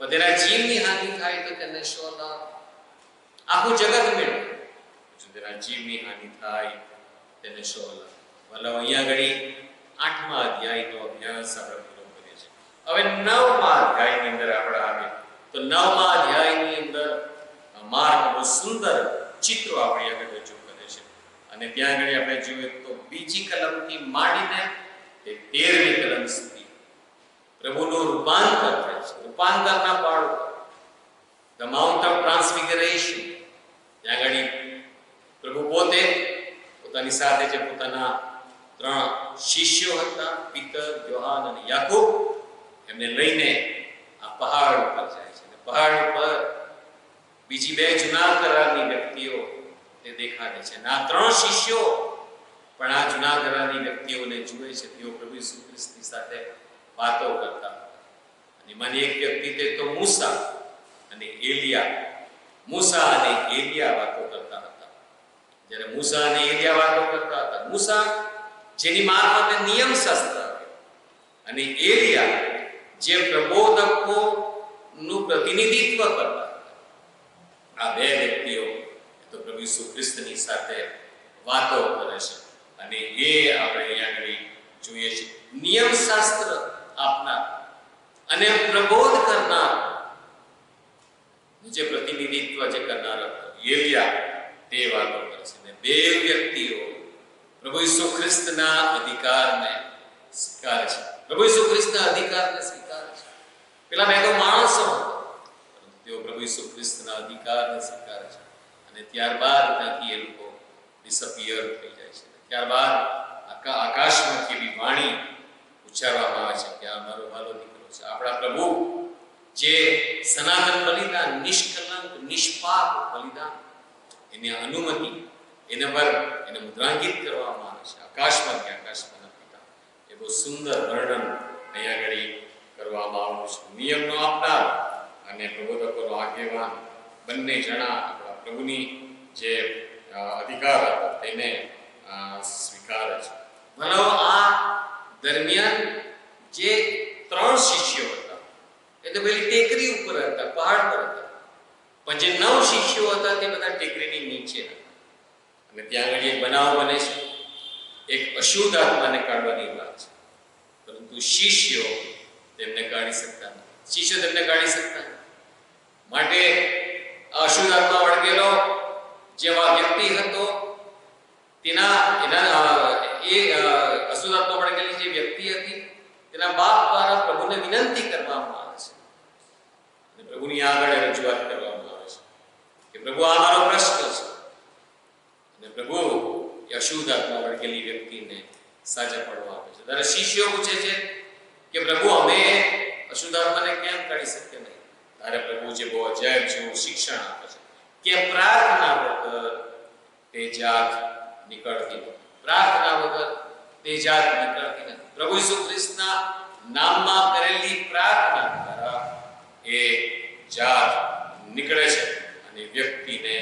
પોતાના જીવની હાનિ થાય તો તેને શો લાભ? આખું જગત મેળવે, જો તેના જીવની હાનિ થાય તેને શો લાભ? ભલે અહીંયા ઘડી 8મા અધ્યાયનો અભ્યાસ આપણે પૂરો કરીએ છીએ. હવે 9મા અધ્યાયની અંદર આપણે આવીએ તો 9મા અધ્યાયની અંદર માર્ક બહુ સુંદર ચિત્રો આપણી આગળ રજૂ કરે છે. અને ત્યાં આગળ આપણે જોઈએ તો 2જી કલમથી માંડીને તે 13મી કલમ સુધી પ્રભુનું રૂપાંતર થાય છે. રૂપાંતરના પહાડ ઉપર, ધ માઉન્ટ ઓફ ટ્રાન્સફિગરેશન, ત્યાં આગળ પ્રભુ પોતે પોતાની સાથે જે પોતાના 3 શિષ્યો હતા, પીતર, યોહાન અને યાકૂબ, એમને લઈને આ પહાડ ઉપર જાય છે. પહાડ ઉપર બીજી 2 જૂના કરારની વ્યક્તિઓ તે દેખાડે છે. અને આ 3 શિષ્યો પણ આ જૂના કરારની વ્યક્તિઓને જુએ છે. તેઓ પ્રભુ ઈસુ ખ્રિસ્તની સાથે વાતો કરતા હતા. અને મને એક વ્યક્તિ તે તો મૂસા અને એલિયા વાતો કરતા હતા. જ્યારે મૂસા અને એલિયા વાતો કરતા હતા, મૂસા જેની મારફતે નિયમ શાસ્ત્ર આવ્યો, અને એલિયા જે પ્રબોધકોનું પ્રતિનિધિત્વ કરતા હતા. આ 2 વ્યક્તિઓ તો પ્રભુ ઈસુ ખ્રિસ્તની સાથે વાતો કરે છે. અને એ આપણે અહીંયા આગળ જોઈએ છે. નિયમ શાસ્ત્ર આપનાર અને પ્રબોધ કરનાર જે પ્રતિનિધિત્વ જે કરનાર હતો એલિયા, તે વાતો કરે છે. અને 2 વ્યક્તિઓ પ્રભુ ઈસુ ખ્રિસ્તના અધિકારને સ્વીકારે છે. પ્રભુ ઈસુ ખ્રિસ્તના અધિકારને સ્વીકારે છે. પેલા 2 તો માણસો હતા, તેઓ પ્રભુ ઈસુ ખ્રિસ્તના અધિકારને સ્વીકારે છે. અને ત્યારબાદ ત્યાંથી એ લોકો ડિસઅપિયર થઈ જાય છે. ત્યારબાદ આકાશમાંથી એવી વાણી ઉચ્ચારવામાં આવે છે કે આ મારો વાલો દીકરો છે. આપણા પ્રભુ જે સનાતન બલિદાન, નિષ્કલંક નિષ્પાપ બલિદાન, એની અનુમતિ એને મુદ્રાંકિત કરવામાં આવે છે. આકાશમાંના પિતા, એ બહુ સુંદર વર્ણન અહીંયા આગળ કરવામાં આવ્યું છે. નિયમનો આપનાર અને પ્રબોધકોનો આગેવાન બંને જણા આપણા પ્રભુની જે અધિકાર હતા તેને સ્વીકારે છે. ભલો આ દરમિયાન જે 3 શિષ્યો હતા એ તો પેલી ટેકરી ઉપર હતા, પહાડ પર હતા. પણ જે 9 શિષ્યો હતા તે બધા ટેકરીની નીચે હતા. અને ત્યાં આગળ એક બનાવ બને છે, એક અશુદ્ધ આત્માને કાઢવાની વાત છે, પરંતુ શિષ્યો તેમને કાઢી શકતા નથી. માટે અશુદ્ધ આત્મા વળગેલો જેવા વ્યક્તિ હતો અશુદ્ધ આત્મા વળગેલી જે વ્યક્તિ હતી તેના બાપ દ્વારા પ્રભુને વિનંતી કરવામાં આવે છે અને પ્રભુની આગળ રજૂઆત કરવામાં આવે છે કે પ્રભુ આ મારો પ્રશ્ન છે, અને પ્રભુ એ અશુદ્ધ આત્મા વળગેલી વ્યક્તિને સાજા પડવા આપે છે. ત્યારે શિષ્યો પૂછે છે કે પ્રભુ અમે અશુદ્ધ આત્માને કેમ કાઢી શકીએ નહીં? ત્યારે પ્રભુ જે બહુ અજાયબ જેવું શિક્ષણ આપે છે કે પ્રાર્થના વગર તે જાત નીકળતી નથી. પ્રભુ ઈસુ ખ્રિસ્તના નામમાં કરેલી પ્રાર્થના દ્વારા એ જાત નીકળે છે અને વ્યક્તિને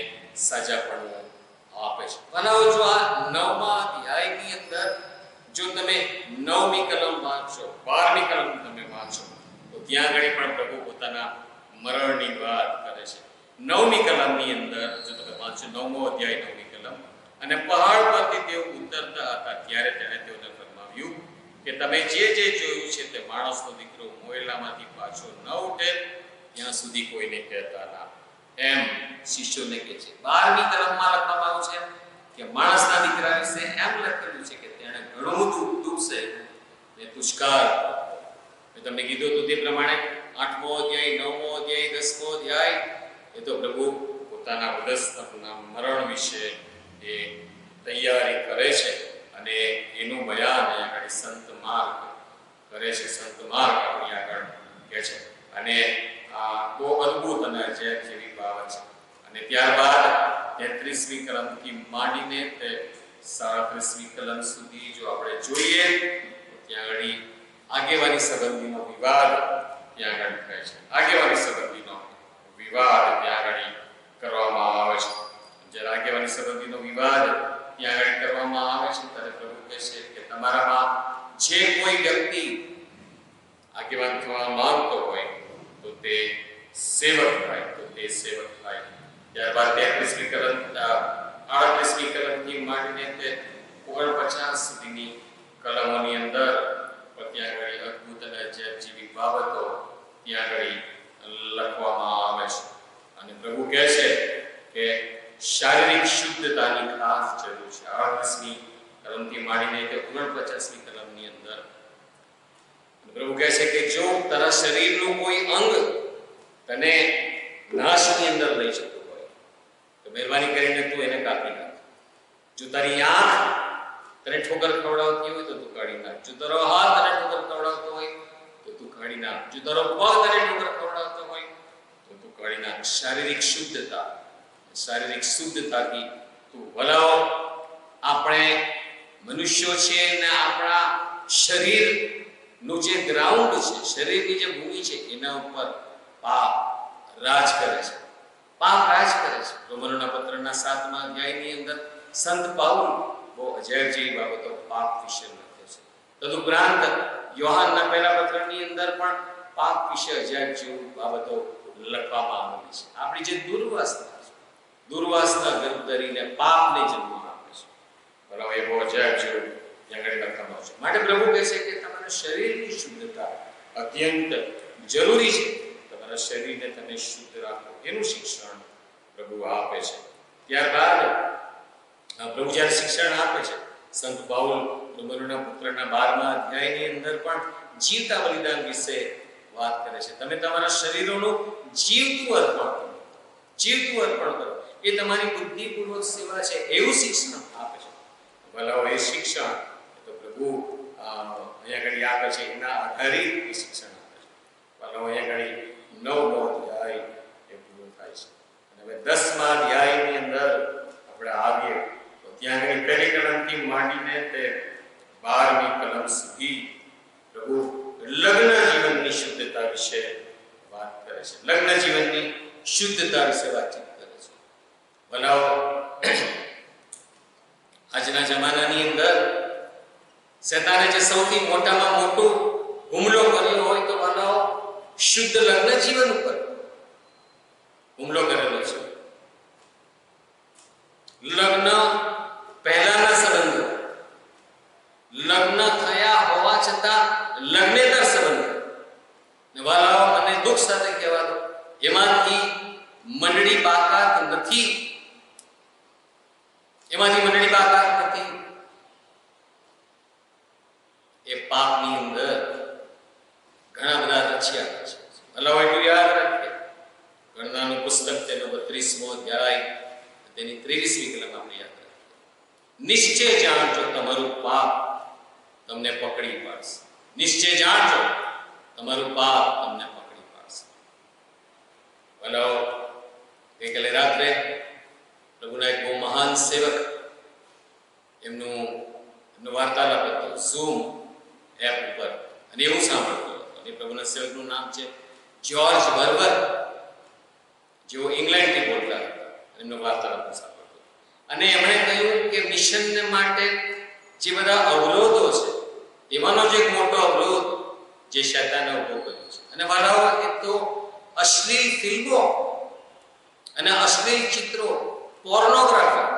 સાજાપણું આપે છે. બનાવો જો આ 9મા અધ્યાયની અંદર જો તમે 9મી કલમ વાંચો, 12મી કલમ તમે વાંચો તો ત્યાં આગળ પણ પ્રભુ પોતાના મરણની વાત કરે છે. 9મી કલમની અંદર જો તમે વાંચો 9મો અધ્યાય 9મી કલમ, અને પહાડ પરથી તેઓ ઉતરતા હતા ત્યારે તેણે તેઓને ફરમાવ્યું કે તમે જે જોયું છે તે માણસનો દીકરો મોયલામાંથી પાછો ન ઉઠે ત્યાં સુધી કોઈને કહેતા ના, એમ શિષ્યોને કહે છે. 12મી કલમમાં લખવામાં આવ્યું છે કે માણસના દીકરા વિશે એમ લખેલું છે કે તેણે ઘણું દુઃખ દુઃખશે ને તુષ્કાર. મેં તમને કીધું હતું તે પ્રમાણે 8મો અધ્યાય, 9મો અધ્યાય, 10મો અધ્યાય એ તો પ્રભુ પોતાના ઉદસ્તકના મરણ વિશે એ તૈયારી કરે છે અને એનું બયાન આગળ સંત માર્ગ કરે છે. સંત માર્ગ આપણી આગળ કહે છે અને આ બહુ અદ્ભુત અને અજાયબ જેવી બાબત છે. અને ત્યારબાદ 33મી કલમથી માંડીને તે 37મી કલમ સુધી જો આપણે જોઈએ તો ત્યાં આગળ આગેવાની સંબંધીનો વિવાદ ત્યાં આગળ કહે છે. આગેવાની સંબંધીનો વિવાદ ત્યાં આગળ કરવામાં આવે છે. જ્યારે આગેવાની સંબંધીનો વિવાદ ત્યાં આગળ કરવામાં આવે છે ત્યારે પ્રભુ કહે છે કે તમારામાં જે કોઈ વ્યક્તિ આગેવાન થવા માંગતો હોય તો તે સેવક થાય. ત્યારબાદ 33મી કલમ 38મી કલમથી માંડીને તે 49 સુધીની કલમોની અંદર ત્યાં આગળ અદ્ભુત અને અજાયબ જેવી બાબતો ત્યાં આગળ લખવામાં આવે છે. અને પ્રભુ કહે છે કે શારીરિક શુદ્ધતાની ખાસ જરૂર છે. 38મી કલમથી માંડીને તે 49મી કલમની અંદર પ્રભુ કહે છે કે જો તારા શરીરનું કોઈ અંગ તને નાશની અંદર લઈ જતું હોય તો મહેરબાની કરીને તું એને કાપી નાખ. જો તારી આંખ તને ઠોકર ખવડાવતી હોય તો તું કાઢી નાખ. જો તારો હાથ તને ઠોકર ખવડાવતો હોય તો તું કાઢી નાખ. જો તારો પગ તને ઠોકર ખવડાવતો હોય તો તું કાઢી નાખ. શારીરિક શુદ્ધતાથી તું વલાવો. આપણે મનુષ્યો છે ને આપણા શરીરનું જે ગ્રાઉન્ડ છે, શરીરની જે ભૂમિ છે એના ઉપર પાપ રાજ કરે છે. રોમનોના પત્રના 7મા અધ્યાયની અંદર સંત પાઉલ બહુ અજાયબ જેવી બાબતો પાપ વિશે લખે છે. તદુપરાંત યોહાનના પહેલા પત્રની અંદર પણ પાપ વિશે અજાયબ જેવી બાબતો લખવામાં આવેલી છે. આપણી જે દુર્વાસના ગર્ભ ધરીને પાપને જન્મ આપે છે. બરાબર, એ બહુ અજાયબ જેવું ત્યાં આગળ લખવામાં આવે છે. માટે પ્રભુ કહે છે કે તમારા શરીરની શુદ્ધતા અત્યંત જરૂરી છે. તમારા શરીરને તમે શુદ્ધ રાખો એનું શિક્ષણ પ્રભુ આપે છે. ત્યારબાદ પ્રભુ જ્યારે શિક્ષણ આપે છે, સંત પાઉલ રોમનોના પત્રના 12મા અધ્યાયની અંદર પણ જીવતા બલિદાન વિશે વાત કરે છે. તમે તમારા શરીરોનું જીવતું અર્પણ કરો, એ તમારી બુદ્ધિપૂર્વક સેવા છે એવું શિક્ષણ આપે છે. ભલાઓ એ શિક્ષણ તો પ્રભુ અહીંયા આગળ આપે છે, એના આધારિત એ શિક્ષણ આપે છે. ભલાઓ અહીંયા આગળ 9મો અધ્યાય એ પૂરો થાય છે. અને હવે 10મા અધ્યાયની અંદર આપણે આવીએ તો ત્યાં આગળ પહેલી કલમથી માંડીને તે 12મી કલમ સુધી પ્રભુ લગ્ન જીવનની શુદ્ધતા વિશે વાત કરે છે. લગ્ન જીવનની શુદ્ધતા વિશે વાતચીત કરે છે. ભલાઓ આજના જમાનાની અંદર શૈતાને જે સૌથી મોટામાં મોટું હુમલો કર્યો હોય તો ભલાઓ શુદ્ધ લગ્ન જીવન ઉપર હુમલો કરેલો છે. લગ્ન અવરોધ સાથે કહેવા દો, એમાંથી મંડળી બાકાત નથી, એમાંથી મંડળી બાકાત નથી. એ પાપની અંદર ઘણા બધા રચ્યા છે. ભલા એટલું યાદ રાખીએ, ગણનાનું પુસ્તક તેનો 32મો અધ્યાય તેની 23મી કલમ આપણે યાદ રાખીએ. નિશ્ચય જાણજો તમારું પાપ તમને પકડી પાડશે. નિશ્ચય જાણજો તમારું પાપ તમને પકડી પાડશે. ભલા ગઈકાલે રાત્રે પ્રભુના એક બહુ મહાન સેવક એમનું વાર્તાલાપ હતો ઝૂમ એપ ઉપર, અને એવું સાંભળતો હતો. અને પ્રભુના સેવકનું નામ છે જ્યોર્જ વર્વર, જેઓ ઇંગ્લેન્ડથી બોલતા હતા. એમનો વાર્તાલાપ સાંભળતો અને એમણે કહ્યું કે મિશનને માટે જે બધા અવરોધો છે, એમાંનો જે એક મોટો અવરોધ જે શૈતાને ઉભો કર્યો છે, અને વાલાઓ એ તો અશ્લીલ ફિલ્મો અને અશ્લીલ ચિત્રો, પોર્નોગ્રાફી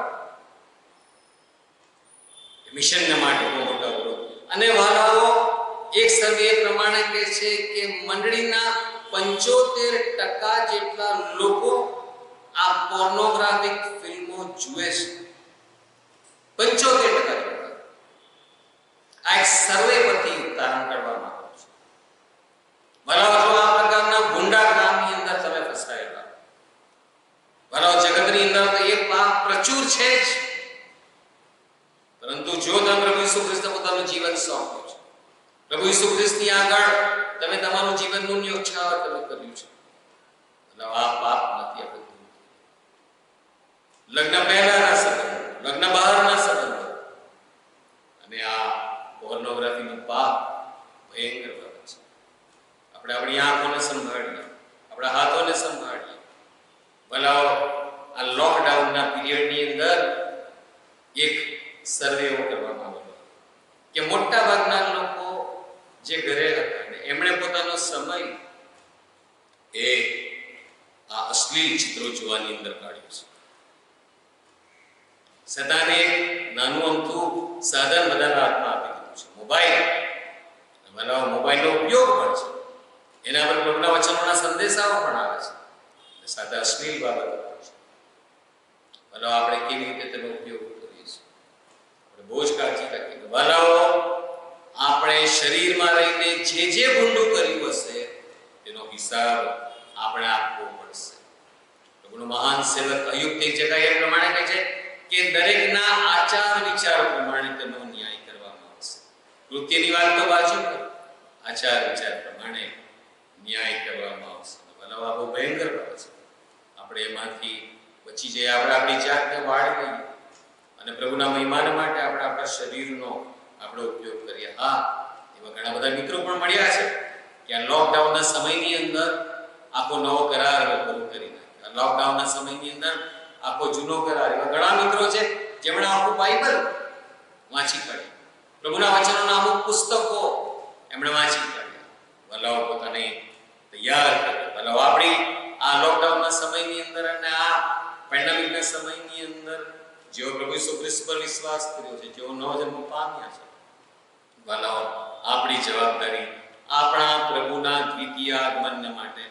મિશનને માટે બહુ મોટો અવરોધ. અને વાલાઓ એક સર્વે પ્રમાણે કહે છે કે મંડળીના 75% જેટલા લોકો આ પોર્નોગ્રાફિક ફિલ્મો જુએ છે. 75%. આ એક સર્વે પરથી ઉતારણ કરવામાં આવ્યું છે. બરાબર, જો આ પ્રકારના ગુંડા કામની અંદર તમે ફસાયેલા, બરાબર, જગતની અંદર તો એ પાપ પ્રચુર છે જ, પરંતુ જો તમે પ્રભુ ઈસુ ખ્રિસ્ત પોતાનું જીવન સોંપ્યું છે, પ્રભુ ઈસુ ખ્રિસ્તની આગળ તમે તમારું જીવનનું ન્યોછાવર તમે કર્યું છે, એટલે આ પાપ નથી આપણે દૂર. લગ્ન પહેલાના સંબંધો, લગ્ન બહારના સંબંધો અને આ પોર્નોગ્રાફીનું પાપ ભયંકર બાબત છે. આપણે આપણી આંખોને સંભાળીએ, આપણા હાથોને સંભાળીએ. ભલાઓ આ લોકડાઉનના પીરિયડની અંદર એક સર્વે એવો કરવામાં આવ્યો કે મોટા ભાગના લોકો જે ઘરે હતા ને એમણે પોતાનો સમય એ આ અશ્લીલ ચિત્રો જોવાની અંદર કાઢ્યો છે. સદાને નાનું અમથું સાધન બધાના હાથમાં આપી દીધું છે, મોબાઈલ. બનાવો મોબાઈલનો ઉપયોગ પણ છે, એના પર પ્રભુના વચનોના સંદેશાઓ પણ આવે છે, સાદા અશ્લીલ બાબતો પણ છે. ભલો આપણે કેવી રીતે તેનો ઉપયોગ કરીએ છીએ, આપણે બહુ જ કાળજી રાખીએ. ભલાઓ આપણે શરીરમાં રહીને જે ભૂંડું કર્યું હશે તેનો હિસાબ આપણે આપવો પડશે. પ્રભુનો મહાન સેવક અયુબ એક જગ્યાએ એ પ્રમાણે કહે છે કે દરેકના આચાર વિચાર પ્રમાણે તેનો ન્યાય કરવામાં આવશે. કૃત્યની વાત તો બાજુ પર, આચાર વિચાર પ્રમાણે ન્યાય કરવામાં આવશે. ભલા બહુ ભયંકર બાબત છે. આપણે એમાંથી બચી જઈએ, આપણે આપણી જાતને વાળી લઈએ અને પ્રભુના મહિમાન માટે આપણે આપણા શરીરનો આપણો ઉપયોગ કરીએ. હા, એવા ઘણા બધા મિત્રો પણ મળ્યા છે કે આ લોકડાઉનના સમયની અંદર આખો નવો કરાર પૂરો કરી નાખ્યો. લોકડાઉનના સમયની અંદર આખો જૂનો કરાર, એવા ઘણા મિત્રો છે જેમણે આખું બાઇબલ વાંચી કાઢ્યું, પ્રભુના વચનોના અમુક પુસ્તકો એમણે વાંચી કાઢ્યા. ભલાઓ પોતાને તૈયાર કર્યા. ભલાઓ આપણી આ લોકડાઉનના સમયની અંદર અને આ પેન્ડેમિકના સમયની અંદર જેઓ પ્રભુ ઈસુ ખ્રિસ્ત પર વિશ્વાસ કર્યો છે, જેઓ નવજન્મ પામ્યા છે, ભલાઓ આપણી જવાબદારી આપણા પ્રભુના દ્વિતીય આગમન માટે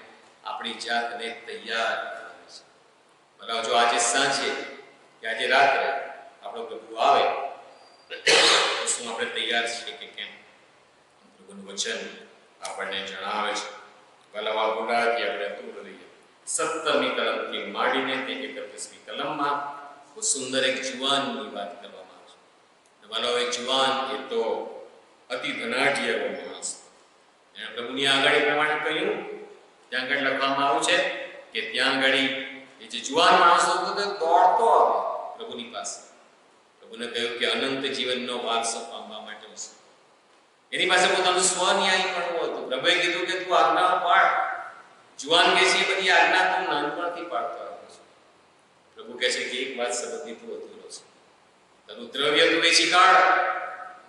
આપણી જાતને તૈયાર કરવાની છે. ભલાઓ જો આજે સાંજે કે આજે રાત્રે આપણો પ્રભુ આવે તો શું આપણે તૈયાર છીએ કે કેમ? પ્રભુનું વચન આપણને જણાવે છે. ભલાઓ આ ગુંડાથી આપણે દૂર રહીએ. 17મી કલમથી માંડીને તે 31મી કલમમાં બહુ સુંદર એક જુવાનની વાત કરવામાં આવે છે. ભલાઓ એક જુવાન એ તો અતિ ધનાઢ્ય એવો માણસ, એણે પ્રભુની આગળ પ્રમાણે કહ્યું, ત્યાં આગળ લખવામાં આવ્યું છે કે ત્યાં આગળ એ જે જુવાન માણસ હતો તે દોડતો આવ્યો પ્રભુની પાસે. પ્રભુને કહ્યું કે અનંત જીવનનો વારસો પામવા માટે હું છું. એની પાસે પોતાનું સ્વન્યાય પણ હતું. પ્રભુએ કીધું કે તું આજ્ઞા પાળ. જુવાન કહે છે બધી આજ્ઞા તું નાનપણથી પાળતો આવ્યો છે. પ્રભુ કહે છે કે એક વાત સંબંધી તું અધૂરો છે. તારું દ્રવ્ય તું વેચી કાઢ,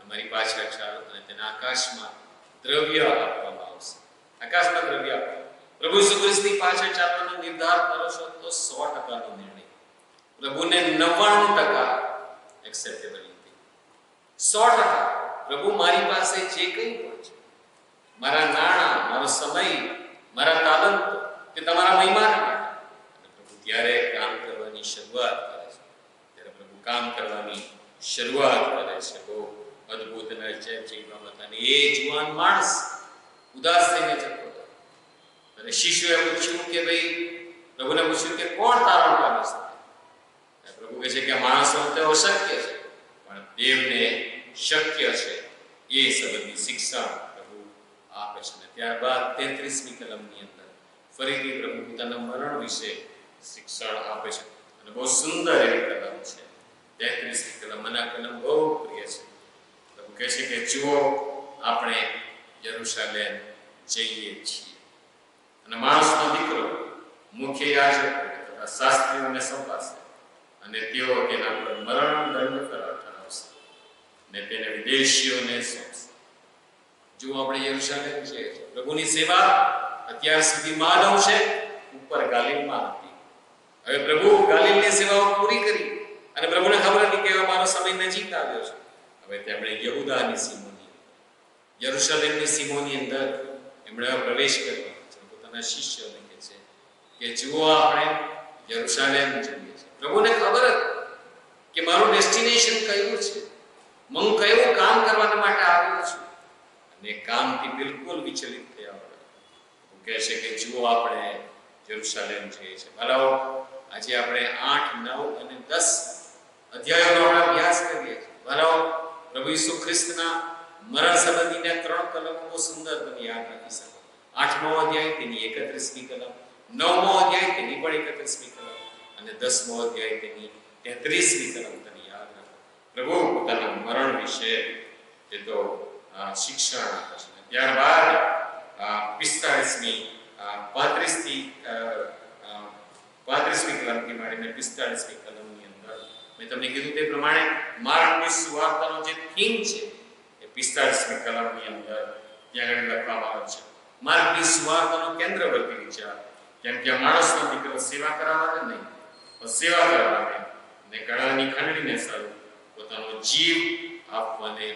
મારી પાછળ ચાલ અને તેના આકાશમાં દ્રવ્ય આપવામાં આવશે. આકાશમાં દ્રવ્ય આપવામાં. પ્રભુ ઈસુ ખ્રિસ્તની પાછળ ચાલવાનો નિર્ધાર કરો છો તો 100% નો નિર્ણય. પ્રભુને 99% એક્સેપ્ટેબિલિટી. 100% પ્રભુ મારી પાસે જે કંઈ પણ છે, મારા નાણાં, મારો સમય, મારા તાલંત, અને શિષ્યોએ પૂછ્યું કે ભાઈ, પ્રભુને પૂછ્યું કે કોણ તારણ પામી શકે? પ્રભુ કહે છે કે માણસો તો અશક્ય છે, પણ દેવને શક્ય છે. એ સંબંધી શિક્ષણ પ્રભુ આપે છે. અને ત્યારબાદ 33મી કલમની અંદર ફરીથી પ્રભુ પોતાના મરણ વિશે શિક્ષણ આપે છે. અને બહુ સુંદર એવી કલમ છે 33મી કલમ. મને આ કલમ બહુ પ્રિય છે. પ્રભુ કહે છે કે જુઓ, આપણે યરુશલેમ જઈએ છીએ, અને માણસનો દીકરો મુખ્ય યાજક તથા શાસ્ત્રીઓને સોંપાશે, અને તેઓ તેના પર મરણ દંડ ઠરાવશે, ને તેને વિદેશીઓને સોંપશે. જો આપણે યરુશલેમ છે, પ્રભુની સેવા અત્યાર સુધી માનવ છે, ઉપર ગાલિલમાં હતી. હવે પ્રભુ ગાલિલની સેવાઓ પૂરી કરી, અને પ્રભુને ખબર હતી કે મારો સમય નજીક આવ્યો છે. હવે તેમણે યહૂદાની સીમોની, યરુશલેમની સીમોની અંદર એમણે પ્રવેશ કર્યો. પોતાના શિષ્યોને કહે છે કે જુઓ, આપણે યરુશલેમ જઈએ છીએ. પ્રભુને ખબર હતી કે મારું ડેસ્ટિનેશન કયું છે, હું કયું કામ કરવા માટે આવ્યો છું, અને કામથી બિલકુલ વિચલિત થયા વગર કહે છે કે જુઓ, આપણે યરુશલેમ જઈએ છીએ. ભલાઓ, આજે આપણે 8, 9 અને 10 અધ્યાયોનો આપણે અભ્યાસ કરીએ છીએ. ભલાઓ, પ્રભુ ઈસુ ખ્રિસ્તના મરણ સંબંધીને 3 કલમો બહુ સુંદર તમે યાદ રાખી શકો. 8મો અધ્યાય તેની 31મી કલમ, 9મો અધ્યાય તેની પણ 31મી કલમ, અને 10મો અધ્યાય તેની 33મી કલમ તમે યાદ રાખો. પ્રભુ પોતાના મરણ વિશે તે તો શિક્ષણ આપે છે. ત્યારબાદ 35મી 35મી કલમથી માંડીને 45મી કલમની અંદર મેં તમને કીધું તે પ્રમાણે માર્કની સુવાર્તાનો જે થીમ છે એ 45મી કલમની અંદર ત્યાં આગળ લખવામાં આવ્યો છે. માર્કની સુવાર્તાનો કેન્દ્રવર્તી વિચાર, કેમ કે માણસનો દીકરો સેવા કરાવવાને નહીં, પણ સેવા કરવાને અને ગળાની ખંડણીને સારું પોતાનો જીવ આપવાને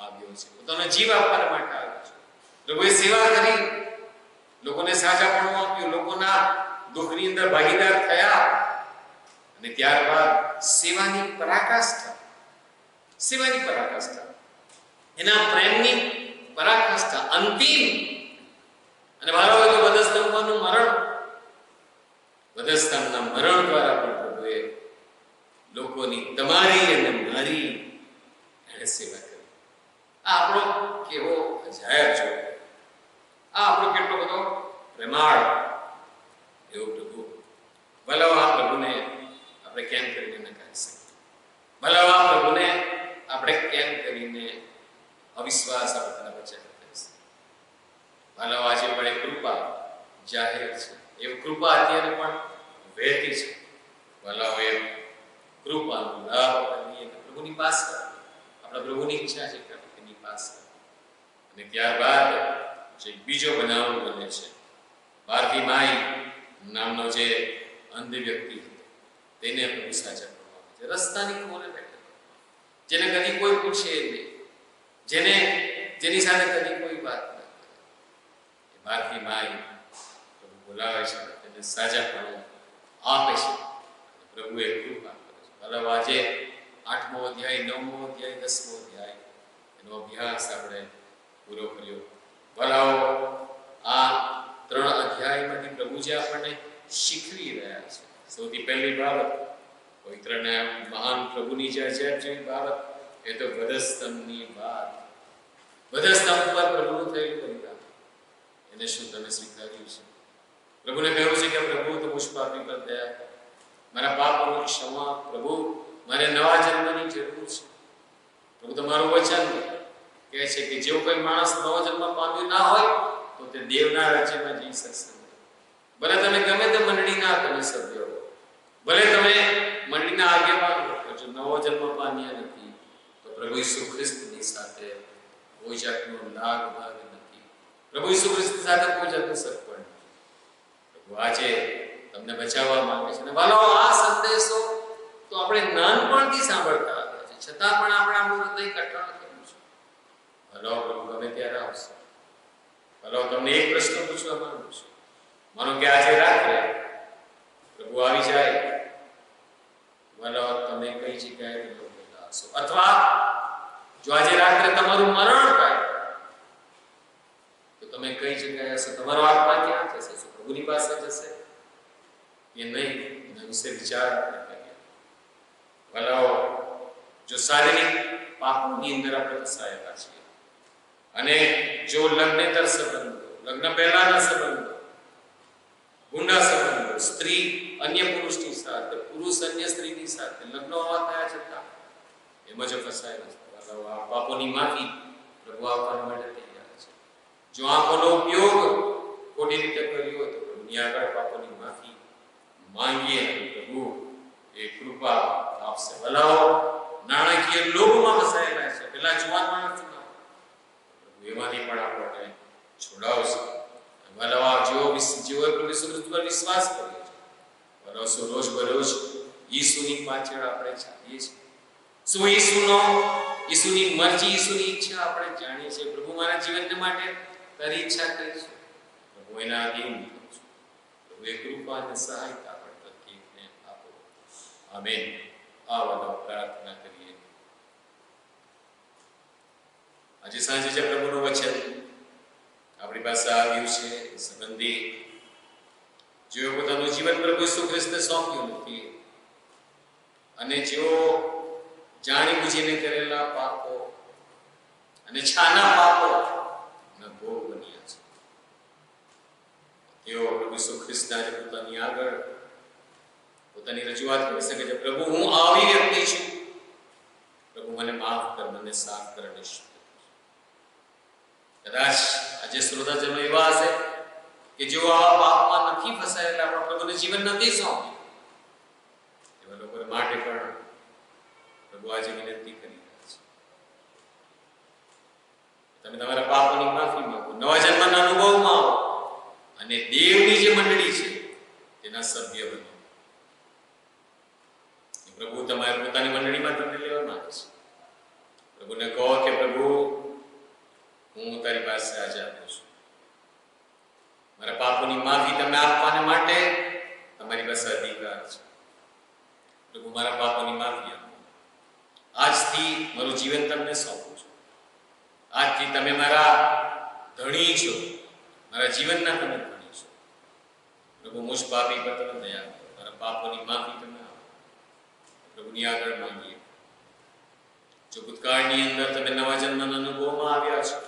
આવ્યો છે. પોતાનો જીવ આપવા માટે આવ્યો છે. લોકોએ સેવા કરી, લોકોને સાચાપણું આપ્યું, લોકોના દુઃખની અંદર ભાગીદાર થયા, અને ત્યારબાદ સેવાની પરાકાષ્ઠા, એના પ્રેમની પરાકાષ્ઠા અંતિમ. અને મારો વધસ્તંભનું મરણ, વધસ્તંભના મરણ દ્વારા પણ પ્રભુએ લોકોની, તમારી અને મારી એને સેવા કરી. આ આપણો કેવો અજાયબ છે, આ આપણો કેટલો બધો પ્રેમાળ એવો પ્રભુ. ભલાઓ, આ પ્રભુને આપણે કેમ કરીને નકારી શકીએ? ભલાઓ, આ પ્રભુને આપણે કેમ કરીને અવિશ્વાસ આપણે બચાવી શકીએ? ભલાઓ, આજે પણ એ કૃપા જાહેર છે, એ કૃપા અત્યારે પણ વહેતી છે. ભલાઓ, એ કૃપાનો લાભ લઈએ, પ્રભુની પાસે, આપણા પ્રભુની ઈચ્છા છે કે એની પાસે. અને ત્યારબાદ જે બીજો બનાવ બને છે, બારતીમાઈ નામનો જે અંધ વ્યક્તિ હતો, તેને પ્રભુ સાચા કરવા છે. રસ્તાની કોને બેઠો, જેને કદી કોઈ પૂછે નહીં, જેની સાથે કદી કોઈ વાત ન કરે, એ બારતીમાઈ પ્રભુ બોલાવે છે, તેને સાજાપણું આપે છે. પ્રભુ એ કૃપા કરે છે. ભલા, આજે 8મો અધ્યાય, 9મો અધ્યાય, 10મો અધ્યાય એનો અભ્યાસ આપણે પૂરો કર્યો. ભલાઓ, આ 3 અધ્યાયમાંથી પ્રભુ જે આપણને શીખવી રહ્યા છે, સૌથી પહેલી બાબત, પવિત્રને મહાન પ્રભુની જે અજાયબ જેવી બાબત, એ તો વધસ્તંભની વાત. વધસ્તંભ પર પ્રભુનું થયેલું બલિદાન, એને શું તમે સ્વીકાર્યું છે? પ્રભુને કહ્યું છે કે પ્રભુ, તો મુझ પાપી પર દયા, મારા પાપોની ક્ષમા. પ્રભુ, મારે નવા જન્મની જરૂર છે. પ્રભુ, તમારું વચન કહે છે કે જેવો કોઈ માણસ નવો જન્મ પામ્યો ના હોય તો તે દેવના રાજ્યમાં જઈ શકશે. ભલે તમે ગમે તે મંડળીના તમે સભ્યો, ભલે તમે મંડળીના આગેવાન હો, જો નવો જન્મ પામ્યા નથી તો પ્રભુ ઈસુ ખ્રિસ્તની સાથે કોઈ જાતનો લાગ ભાગ નથી. પ્રભુ ઈસુ ખ્રિસ્ત સાથે કોઈ જાતનું સરપણ નથી. પ્રભુ આજે તમને બચાવવા માંગે છે. અને વાલો, આ સંદેશો તો આપણે નાનપણથી સાંભળતા આવ્યા છે, છતાં પણ આપણે આપણું હૃદય કઠણ કર્યું છે. ભલો, પ્રભુ ગમે ત્યારે આવશે. ભલો, તમને એક પ્રશ્ન પૂછવા માંગુ છું. માનો કે આજે રાત્રે પ્રભુ આવી જાય, ભલો, તમે કઈ જગ્યાએ આવશો? અથવા જો આજે રાત્રે તમારું મરણ થાય તો તમે તમે કઈ જગ્યાએ હશો, તમારો આત્મા ક્યાં જશે? શું પ્રભુની પાસે જશે કે નહીં? એના વિશે વિચાર આપણે કરીએ. વલાઓ, જો શારીરિક પાપોની અંદર આપણે ફસાયેલા છીએ અને જો લગ્નેતર સંબંધો, લગ્ન પહેલાના સંબંધો, ગુંડા સંબંધો, સ્ત્રી અન્ય પુરુષની સાથે, પુરુષ અન્ય સ્ત્રીની સાથે લગ્ન હોવા થયા છતાં એમાં જો ફસાયેલા છે, વલાઓ, આ પાપોની માફી પ્રભુ આપવા માટે તૈયાર છે. જો આંખોનો ઉપયોગ ખોટી રીતે કર્યો હોય તો પ્રભુની આગળ પાપોની માફી માંગીએ, પ્રભુ એ કૃપા આપશે. વલાઓ, નાણાકીય લોભમાં ફસાયેલા છે, પેલા જુવાન માણસના, પ્રભુ એમાંથી પણ આપણને છોડાવશે. વલાઓ, જેઓ પ્રભુ ઈસુ ખ્રિસ્ત પર વિશ્વાસ કરીએ છીએ, વલાઓ, શું રોજ બરોજ ઈસુની પાછળ આપણે ચાલીએ છીએ? શું ઈસુની મરજી, ઈસુની ઈચ્છા આપણે જાણીએ છીએ? પ્રભુ, મારા જીવન માટે તારી ઈચ્છા કરી છે, પ્રભુ એના અધીન થાઉં છું. પ્રભુ એ કૃપા અને સહાયતા આપણે પ્રત્યેકને આપો. આમેન. આવા પ્રાર્થના કરીએ. આજે સાંજે જે પ્રભુનું વચન આપણી પાસે આવ્યું છે, સંબંધી જેઓ પોતાનું જીવન પ્રભુ ઈસુ ખ્રિસ્તને સોંપ્યું નથી અને જેઓ જાણી બુજીને કરેલા પાપો અને છાના પાપો ના ભોગ બન્યા છે, તેઓ પ્રભુ ઈસુ ખ્રિસ્તના પોતાની આગળ પોતાની રજૂઆત કરી શકે છે. પ્રભુ, હું આવી વ્યક્તિ છું, પ્રભુ મને માફ કર, મને સાફ કર. કદાચ આજે શ્રોતાજનો એવા હશે કે જેઓ આવા પાપમાં નથી ફસાયેલા, પણ પ્રભુને જીવન નથી સોંપ્યું. એવા લોકો માટે પણ પ્રભુ આજે વિનંતી કરી રહ્યા છે, તમે તમારા પાપોની માફી માંગો, નવા જન્મના અનુભવમાં આવો અને દેવની જે મંડળી છે તેના સભ્ય બનો. પ્રભુ તમારી પોતાની મંડળીમાં તમને લેવા માંગે છે. પ્રભુને કહો કે પ્રભુ, હું તારી પાસે આજે આવ્યો છું. મારા પાપોની માફી તમે આપવાને માટે તમારી પાસે અધિકાર છે. પ્રભુ, મારા પાપોની માફી આપો. આજથી મારું જીવન તમને સોંપું છું. આજથી તમે મારા ધણી છો, મારા જીવનના તમે ધણી છો. પ્રભુ, મુજ પાપી પર તમે દયા કરો, મારા પાપોની માફી તમે આપો. પ્રભુની આગળ માંગીએ. જો ભૂતકાળની અંદર તમે નવા જન્મના અનુભવમાં આવ્યા છો,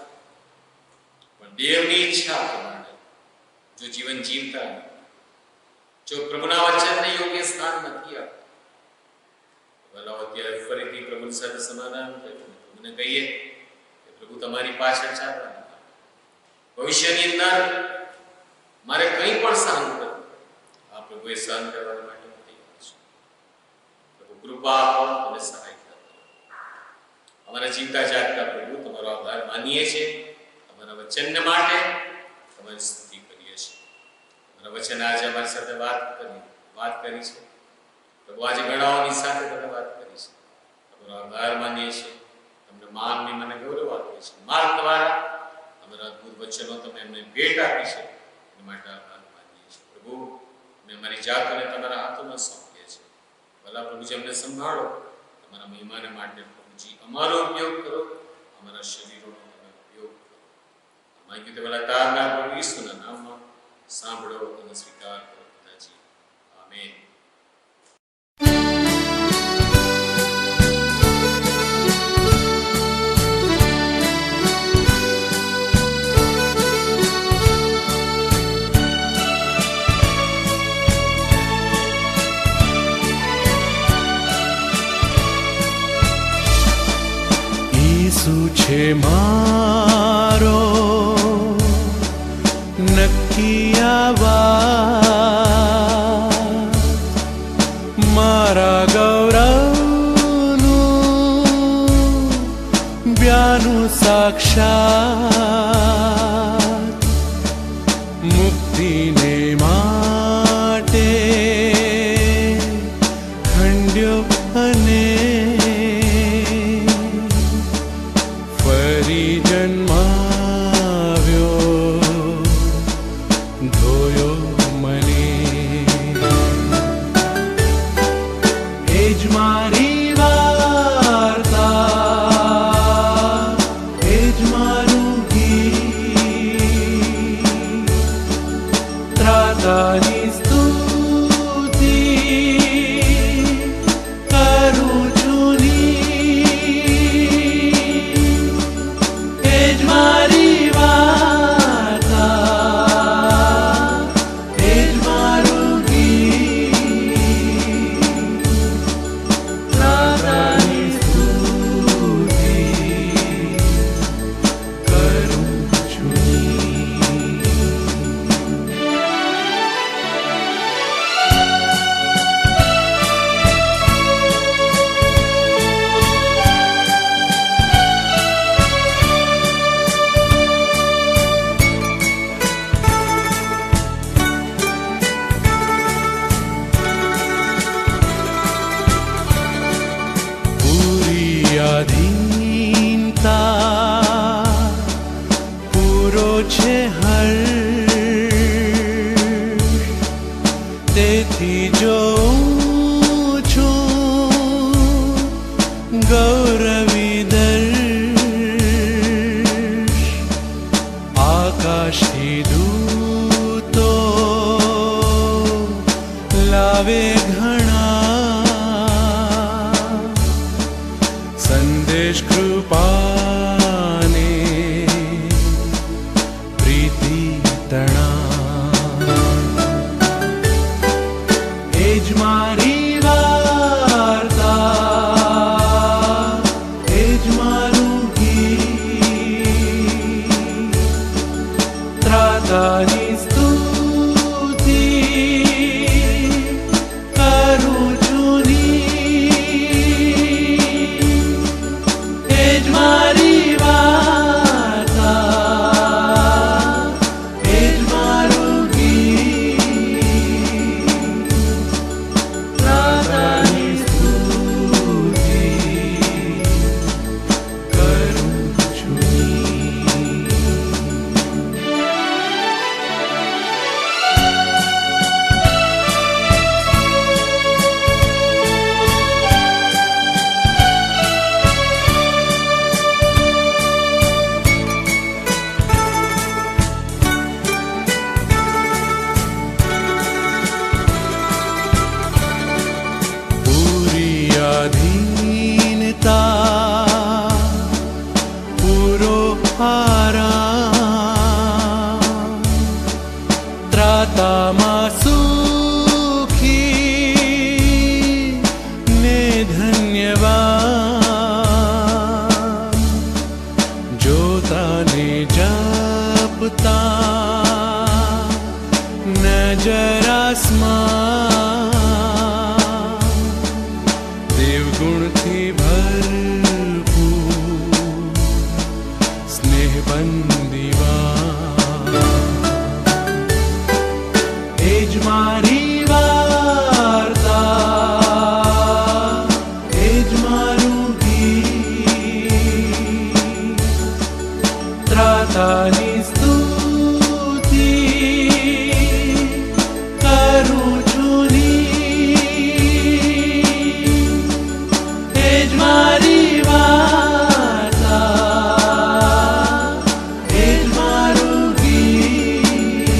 પણ દેવની ઈચ્છા પ્રમાણે જો જીવન જીવતા નથી, જો પ્રભુના વચનને યોગ્ય સ્થાન નથી આપતા, વલાઓ, અત્યારે ફરીથી પ્રભુની સાથે સમાધાન થયું. પ્રભુને કહીએ કે પ્રભુ, તમારી પાછળ ચાલવાનું, ભવિષ્યની અંદર મારે કંઈ પણ સહન કરવું, આ પ્રભુએ સહન કરવા માટે તૈયાર છે. પ્રભુ, કૃપા આપો અને સહાયતા કરો. અમારા જીવતા જાગતા પ્રભુ તમારો આભાર માનીએ છીએ. તમારા વચનને માટે તમારી સ્તુતિ કરીએ છીએ. તમારા વચન આજે અમારી સાથે વાત કરી છે. પ્રભુ, આજે ઘણાઓની સાથે તમે વાત કરી છે. તમારો આભાર માનીએ છીએ. તમને માન, મને ગૌરવ આપીએ છીએ. માર્ગ દ્વારા તમારા અદ્ભુત વચનો તમે એમને ભેટ આપી છે, એના માટે આભાર માનીએ છીએ. પ્રભુ, અમે અમારી જાતને તમારા હાથોમાં સોંપીએ છીએ. ભલા પ્રભુજી, અમને સંભાળો. તમારા મહિમાને માટે પ્રભુજી અમારો ઉપયોગ કરો, અમારા શરીરોનો તમે ઉપયોગ કરો. માંગ્યું તે ભલા તારના પ્રભુ ઈસુના નામમાં સાંભળો અને સ્વીકાર કરો પિતાજી. આમેન. ઈસુ છે મારો નક્કી આવાજ, મારા ગૌરવનું બ્યાનું સાક્ષાત, મુક્તિને માટે ખંડ્યો અને ત્રાતાની સ્તુતિ કરું છું ની. એ જ મારી વાર્તા, એ જ મારું ગીત. ત્રાતાની સ્તુતિ કરું છું ની. પૂરી આધીનતા, પૂરો છે હર્ષ. તેથી જોઉં છું ગૌરવી દર્શ. આકાશથી દૂતો લાવે ઘણા સંદેશ કૃપાને પ્રીતિ તણા. એ જ મારી વાર્તા, એ જ મારું ગીત. ત્રાતાની સ્તુતિ કરું છું ની. એ જ મારી વાર્તા, એ જ મારું ગીત. ત્રાતાની સ્તુતિ કરું છું ની. પૂરી આધીનતા, પૂરો આરામ. ત્રાતામાં સુખી ને ધન્યવાદ. જોતાને જપતા નજર આસમાન. દેવગુણથી ભરપૂર સ્નેહ બંદીવાન. એ જ મારી વાર્તા, એ જ મારું ગીત. ત્રાતાની સ્તુતિ કરું છું ની. એ જ મારી વાર્તા, એ જ મારું ગીત.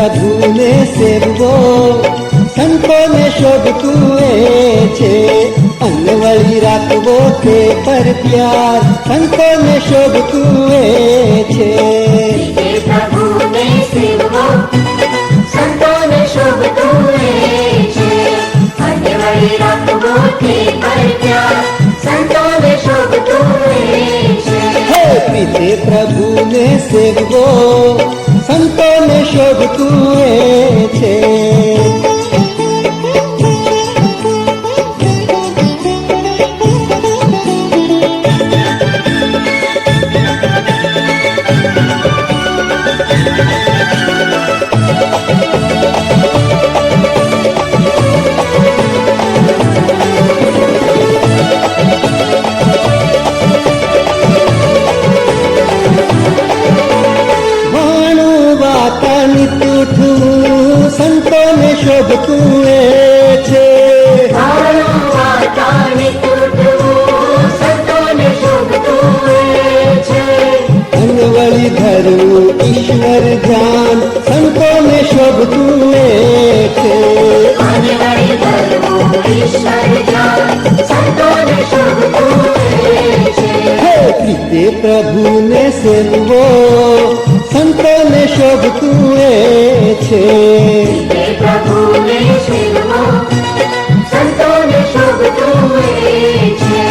પ્રભુને સેવવો સંતોને શોભતું એ છે અનવળી રાખવો તે પર પ્યાર સંતોને શોભતું એ છે હે પ્રભુને સેવવો સંતોને શોભતું એ છે અનવળી રાખવો તે પર પ્યાર સંતોને શોભતું એ છે હે પ્રીતે પ્રભુને સેવવો સંતોને શોભતું એ છે સંતોને શોભતું એ છે સંતોને શોભતું એ છે અનવળી ધરવું ઈશ્વર ધ્યાન સંતોને શોભતું એ છે અનવળી ધરવું ઈશ્વર ધ્યાન સંતોને શોભતું એ છે હે પ્રીતે પ્રભુને સેવવો સંતોને શોભતું એ છે હે પ્રભુને સેવવો સંતોને શોભતું એ છે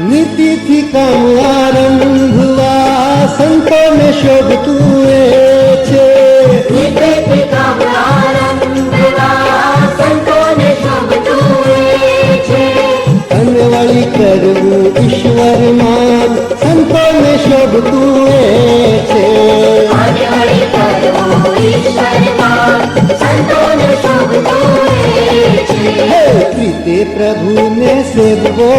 નીતિથી કામ આરંભવા સંતોને શોભતું એ છે નીતિથી કામ આરંભવા સંતોને શોભતું એ છે અનવળી કરવું ઈશ્વર માન સંતોને શોભતું એ છે અનવળી કરવું ઈશ્વરમાં સંતોને શોભતું એ છે હે પ્રીતે પ્રભુને સેવવો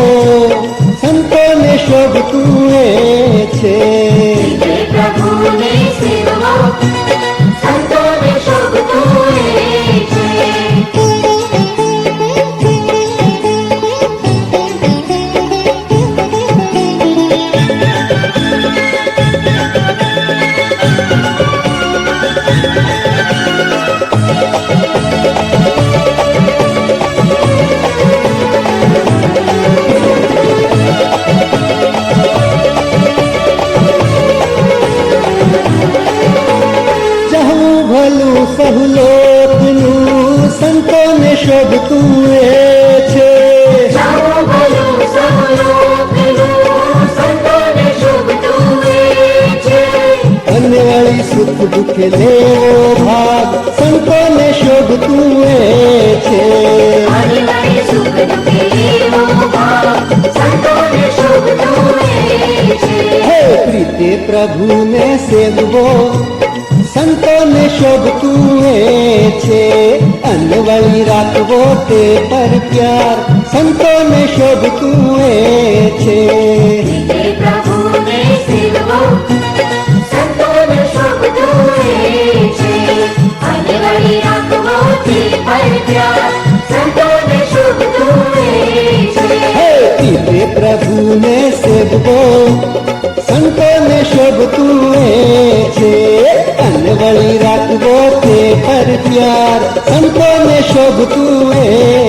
સંતોને શોભતું એ છે હે પ્રભુને સેવવો સંતોને શોભતું એ છે જહું ભલું સહુલોકનું સંતોને શોભતું એ છે જાઓ ભલું સહલોકનું સંતોને શોભતું એ છે અનવળી સુખ દુઃખ લેવો ભાગ સંતોને શોભતું એ છે અનવળી સુખ દુઃખ લેવો ભાગ સંતોને શોભતું એ છે હે પ્રીતે પ્રભુને સેવવો સંતોને શોભતું એ છે અનવળી રાખવો તે પર પ્યાર સંતોને શોભતું એ છે હે પ્રભુને સેવવો સંતોને શોભતું એ છે અનવળી રાખવો તે પર પ્યાર સંતોને શોભતું એ છે હે પ્રીતે પ્રભુને સેવવો સંતોને શોભતું એ છે અનવળી રાખવો તે પર પ્યાર સંતોને શોભતું એ